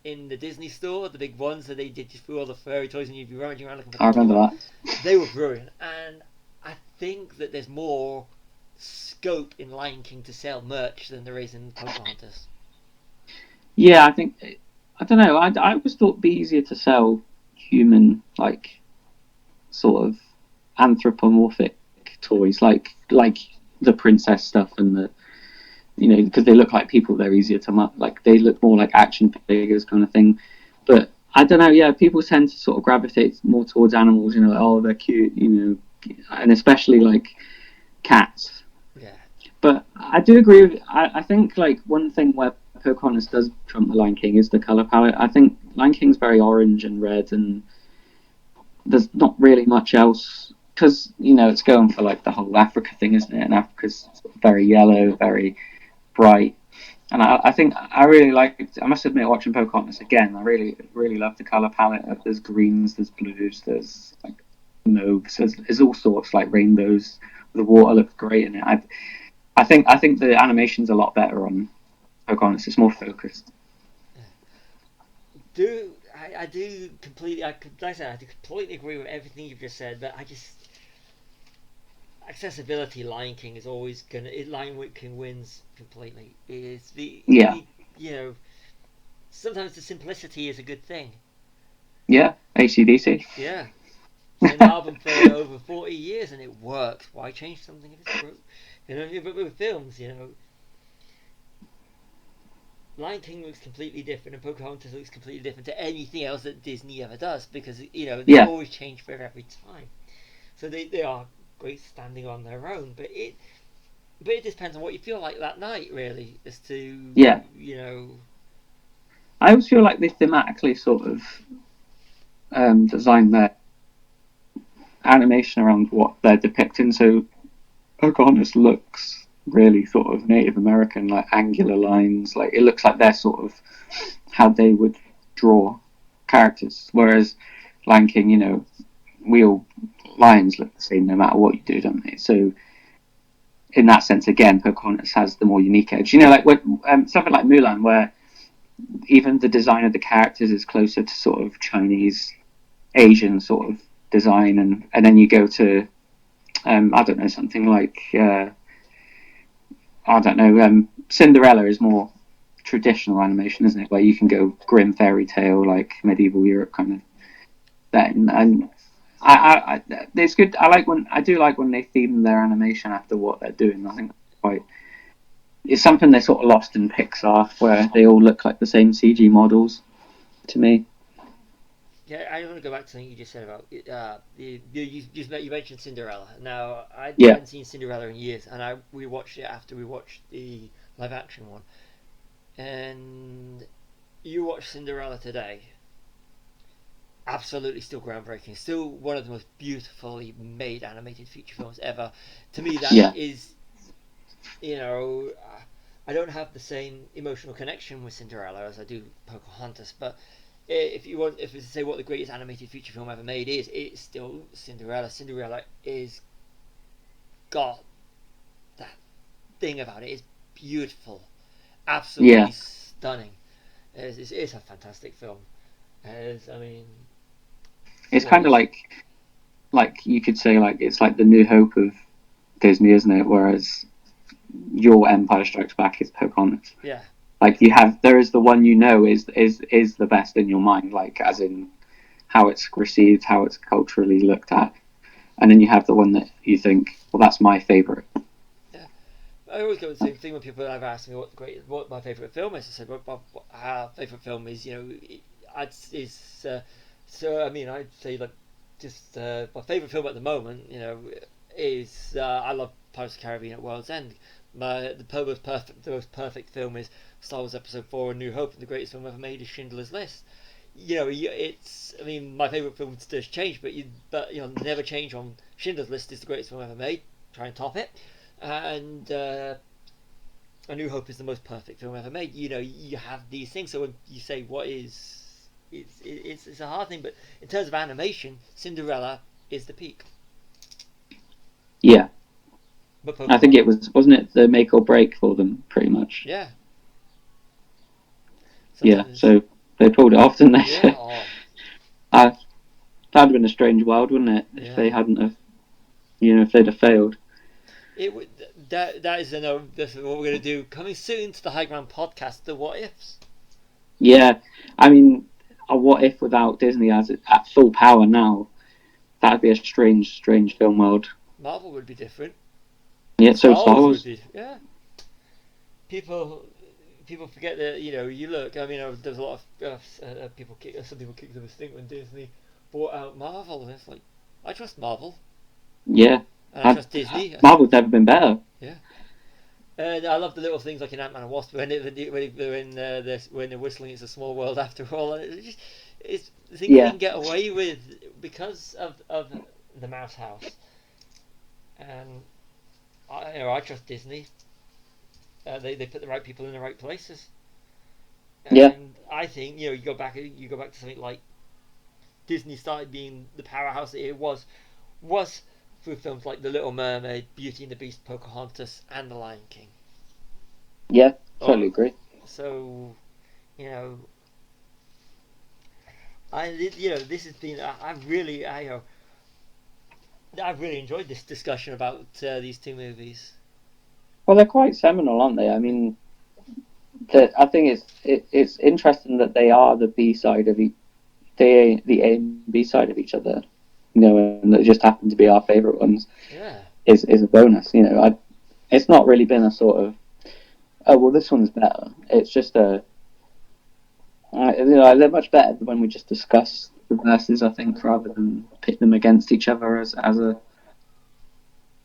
in the Disney store, the big ones that they did just through all the furry toys, and you'd be rummaging around looking for I the remember toy. that. They were brilliant, and I think that there's more scope in Lion King to sell merch than there is in Pocahontas. Yeah, I think I don't know. I always thought it'd be easier to sell human, like sort of anthropomorphic toys, like the princess stuff and the because they look like people. They're easier to like. They look more like action figures kind of thing. But I don't know. Yeah, people tend to sort of gravitate more towards animals. Like, oh, they're cute. And especially like cats. Yeah. But I do agree with. I think like one thing where Pocahontas does trump the Lion King is the color palette. I think Lion King's very orange and red, and there's not really much else because it's going for like the whole Africa thing, isn't it? And Africa's very yellow, very bright. And I think I really liked. I must admit, watching Pocahontas again, I really, really love the color palette. There's greens, there's blues, there's like mauves, there's all sorts like rainbows. The water looks great in it. I think the animation's a lot better on Pocahontas. It's more focused. I do completely. Like I said, I do completely agree with everything you've just said, but I just accessibility. Lion King is always gonna. Lion King wins completely. It's Yeah, sometimes the simplicity is a good thing. yeah. AC/DC. Yeah, an album for over 40 years and it works. Why change something if it's broke? But with films, Lion King looks completely different and Pocahontas looks completely different to anything else that Disney ever does because they Yeah, always change for every time. So they are great standing on their own, but it depends on what you feel like that night, really, as to yeah. you know I always feel like they thematically sort of design their animation around what they're depicting. So Pocahontas looks really sort of Native American, like angular lines. Like it looks like they're sort of how they would draw characters. Whereas Lion King, we all lions look the same no matter what you do, don't they? So in that sense, again, Pocahontas has the more unique edge. Like when, something like Mulan, where even the design of the characters is closer to sort of Chinese, Asian sort of design, and then you go to I don't know, something like I don't know. Cinderella is more traditional animation, isn't it? Where you can go grim fairy tale, like medieval Europe kind of thing. And it's good. I do like when they theme their animation after what they're doing. I think that's quite. It's something they sort of lost in Pixar, where they all look like the same CG models. To me, Yeah, I want to go back to something you just said about you mentioned Cinderella. Now I yeah, hadn't seen Cinderella in years, and we watched it after we watched the live action one. And you watch Cinderella today, absolutely still groundbreaking, still one of the most beautifully made animated feature films ever. To me, that yeah, is you know. I don't have the same emotional connection with Cinderella as I do Pocahontas, but if it's to say what the greatest animated feature film ever made is, it's still Cinderella. Cinderella is got that thing about it. It's beautiful, yeah. absolutely stunning. It's a fantastic film. I mean, It's kind of it's, like you could say like it's like the New Hope of Disney, isn't it? Whereas your Empire Strikes Back is Pocahontas. yeah, Like there is the one is the best in your mind, like as in how it's received, how it's culturally looked at, and then you have the one that you think, well, that's my favorite. yeah. I always go with the same thing when people ever ask me what my favorite film is. I said, what our favorite film is, is so. I mean, I'd say like just my favorite film at the moment, is I love Pirates of the Caribbean at World's End. The most perfect film is Star Wars Episode 4: A New Hope, and the greatest film ever made is Schindler's List. It's. I mean, my favorite films does change, but never change on Schindler's List is the greatest film ever made. Try and top it, and A New Hope is the most perfect film ever made. You have these things. So when you say what is, it's a hard thing, but in terms of animation, Cinderella is the peak. Yeah, But I think Pokemon, it wasn't it the make or break for them, pretty much. yeah. Yeah, Sometimes so they pulled it off, didn't they? Yeah. Oh, That'd have been a strange world, wouldn't it, if yeah. they hadn't have, if they'd have failed. It would. That is this is what we're gonna do. Coming soon to the High Ground podcast, the what ifs. Yeah, I mean, a what if without Disney as it at full power now? That'd be a strange, strange film world. Marvel would be different. Yeah, so Star Star Wars would Wars. be. Yeah. People people forget that you look. I mean, there's a lot of people kick. Some people kick them a stink when Disney bought out Marvel, and it's like I trust Marvel Yeah, and I trust Disney. Marvel's never been better. Yeah. And I love the little things like in Ant-Man and Wasp when when they're whistling "It's a Small World" after all, and it's the thing they Yeah, can get away with because of the Mouse House, and I trust Disney. They put the right people in the right places, yeah, and I think you go back to something like Disney started being the powerhouse that it was through films like The Little Mermaid, Beauty and the Beast, Pocahontas, and The Lion King. yeah. Oh, Totally agree. so you know, this has been I've really enjoyed this discussion about these two movies. Well, they're quite seminal, aren't they? I mean, I think it's interesting that they are the B side of the A and B side of each other. And that just happen to be our favourite ones Yeah, is a bonus. It's not really been a sort of, oh well, this one's better. It's just they're much better when we just discuss the verses. I think rather than pit them against each other as a,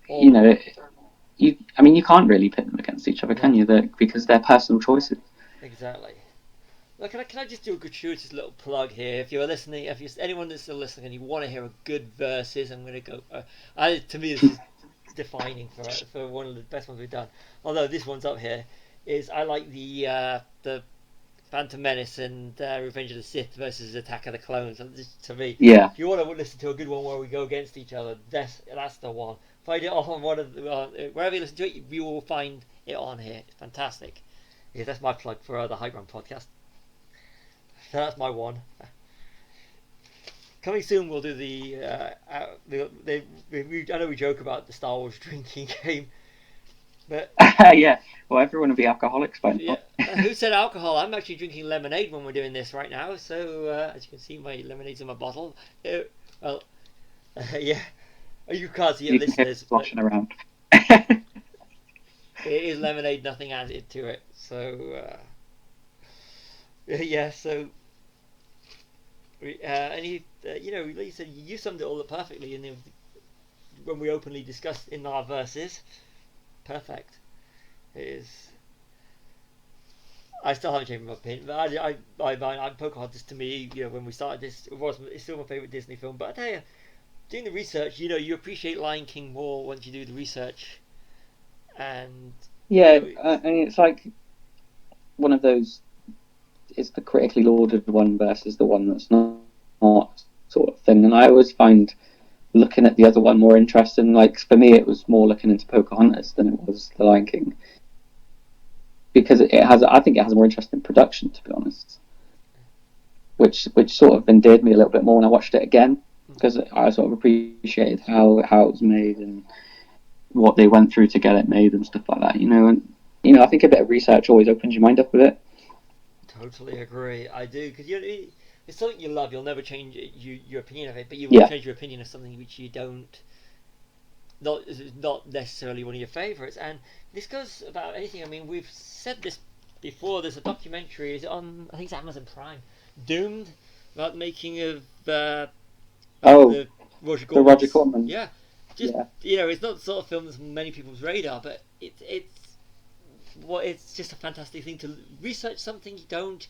you or know, I mean, you can't really pit them against each other, can no, you? Because they're personal choices. exactly. Look, can I just do a gratuitous little plug here? If you're listening, if you're anyone that's still listening and you want to hear a good verses, I'm going to go. To me, this is defining for one of the best ones we've done. Although this one's up here, is I like the Phantom Menace and Revenge of the Sith versus Attack of the Clones. And to me, Yeah, if you want to listen to a good one where we go against each other, that's the one. Find it on one of wherever you listen to it, you will find it on here. It's fantastic. Yeah, that's my plug for the High Ground podcast. So that's my one. Coming soon, we'll do I know we joke about the Star Wars drinking game, but yeah. Well, everyone will be alcoholics by yeah, now. who said alcohol? I'm actually drinking lemonade when we're doing this right now. So as you can see, my lemonade's in my bottle. Well, yeah, you can't see it, You can hear it listeners, but sloshing around. it is lemonade, nothing added to it. So yeah, so and like you said, you summed it all up perfectly when we openly discussed in our verses. Perfect. It is. I still haven't changed my opinion, but I Pocahontas to me, when we started this, it's still my favourite Disney film. But I tell you, doing the research, you appreciate Lion King more once you do the research, and Yeah, it's, I mean, it's like one of those. It's the critically lauded one versus the one that's not sort of thing. And I always find looking at the other one more interesting. Like for me, it was more looking into Pocahontas than it was The Lion King because I think it has a more interesting production, to be honest. Which sort of endeared me a little bit more when I watched it again because I sort of appreciated how it was made and what they went through to get it made and stuff like that. And I think a bit of research always opens your mind up with it. totally agree. I do because it's something you love. You'll never change your opinion of it, but you will Yeah, change your opinion of something which you don't. Not necessarily one of your favourites, and this goes about anything. I mean, we've said this before. There's a documentary. Is it on? I think it's Amazon Prime. Doomed, about the making of oh, the Roger the Roger Corman's. Corman. Yeah, just Yeah, it's not the sort of film that's on many people's radar, but it's just a fantastic thing to research something you don't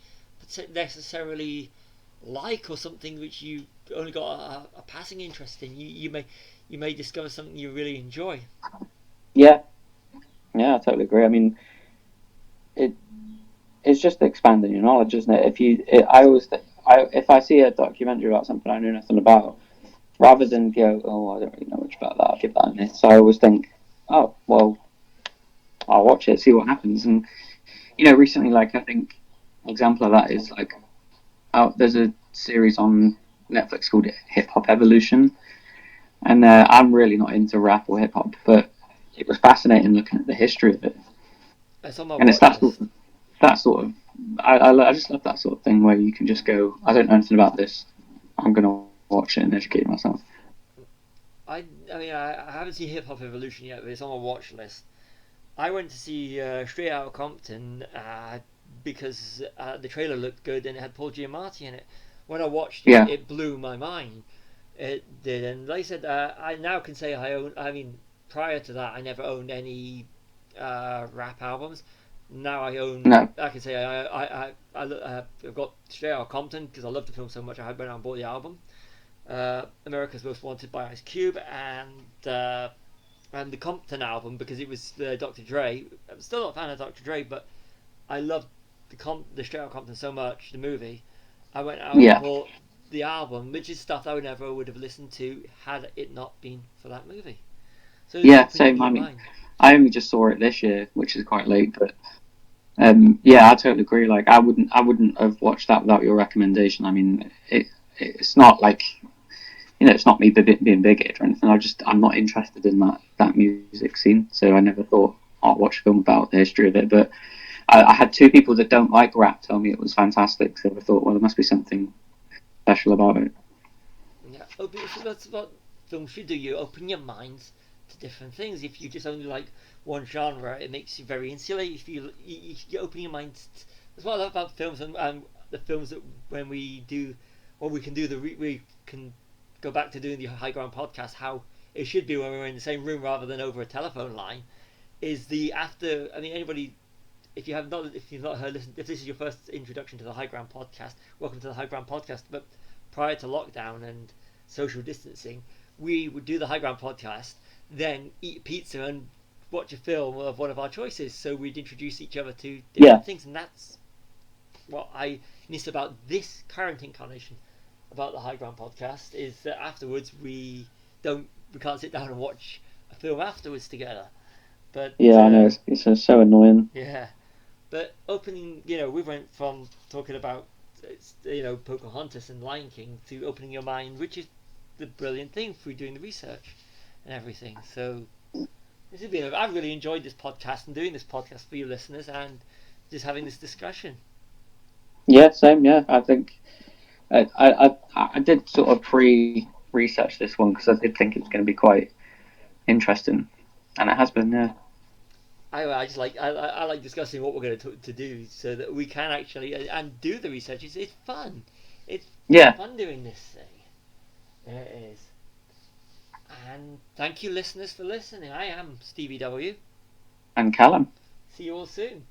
necessarily like or something which you only got a passing interest in. You may discover something you really enjoy. yeah, yeah. I totally agree. I mean, it it's just expanding your knowledge, isn't it? I always if I see a documentary about something I know nothing about, rather than go, oh, I don't really know much about that, I'll give that a miss. So I always think, oh, well, I'll watch it, see what happens. And recently, like I think, an example of that is like out. There's a series on Netflix called Hip Hop Evolution, and I'm really not into rap or hip hop, but it was fascinating looking at the history of it, It's on my and it's watch list. that sort of I just love that sort of thing where you can just go, I don't know anything about this, I'm gonna watch it and educate myself. I mean, I haven't seen Hip Hop Evolution yet, but it's on my watch list. I went to see Straight Outta Compton because the trailer looked good and it had Paul Giamatti in it. When I watched it, Yeah, it blew my mind. It did, and like I said, I now can say I own. I mean, prior to that, I never owned any rap albums. Now I own. no, I can say I've got Straight Outta Compton because I love the film so much. I went out and bought the album. America's Most Wanted by Ice Cube and the Compton album because it was Dr. Dre. I'm still not a fan of Dr. Dre, but I loved the Straight Outta Compton so much, the movie. I went out and yeah, bought the album, which is stuff I would never would have listened to had it not been for that movie. So it's yeah, opening same. I your mean, mind. I only just saw it this year, which is quite late, but yeah, I totally agree. Like, I wouldn't have watched that without your recommendation. I mean, it's not like, it's not me being bigoted or anything. I'm not interested in that music scene, so I never thought I'll watch a film about the history of it. But I had two people that don't like rap tell me it was fantastic, so I thought, well, there must be something special about it. Yeah, so that's what films should do. You open your minds to different things. If you just only like one genre, it makes you very insular. If you open your minds, that's what I love about films and the films that when we can do we can go back to doing the High Ground podcast. How it should be when we're in the same room rather than over a telephone line. Is the after? I mean, anybody if you've not heard, listen, if this is your first introduction to the High Ground podcast, welcome to the High Ground podcast. But prior to lockdown and social distancing, we would do the High Ground podcast, then eat pizza and watch a film of one of our choices. So we'd introduce each other to Yeah, different things, and that's what I miss about this current incarnation about the High Ground podcast is that afterwards we can't sit down and watch a film afterwards together. But yeah, I know it's so annoying. yeah, but opening, we went from talking about, Pocahontas and Lion King to opening your mind, which is the brilliant thing through doing the research and everything. So this has been, I've really enjoyed this podcast and doing this podcast for you listeners and just having this discussion. Yeah, same. Yeah, I think I did sort of pre-research this one because I did think it was going to be quite interesting, and it has been. Yeah, I just like I like discussing what we're going to do so that we can actually and do the research. It's fun. It's yeah, fun doing this thing. It is. And thank you, listeners, for listening. I am Stevie W. and Callum. See you all soon.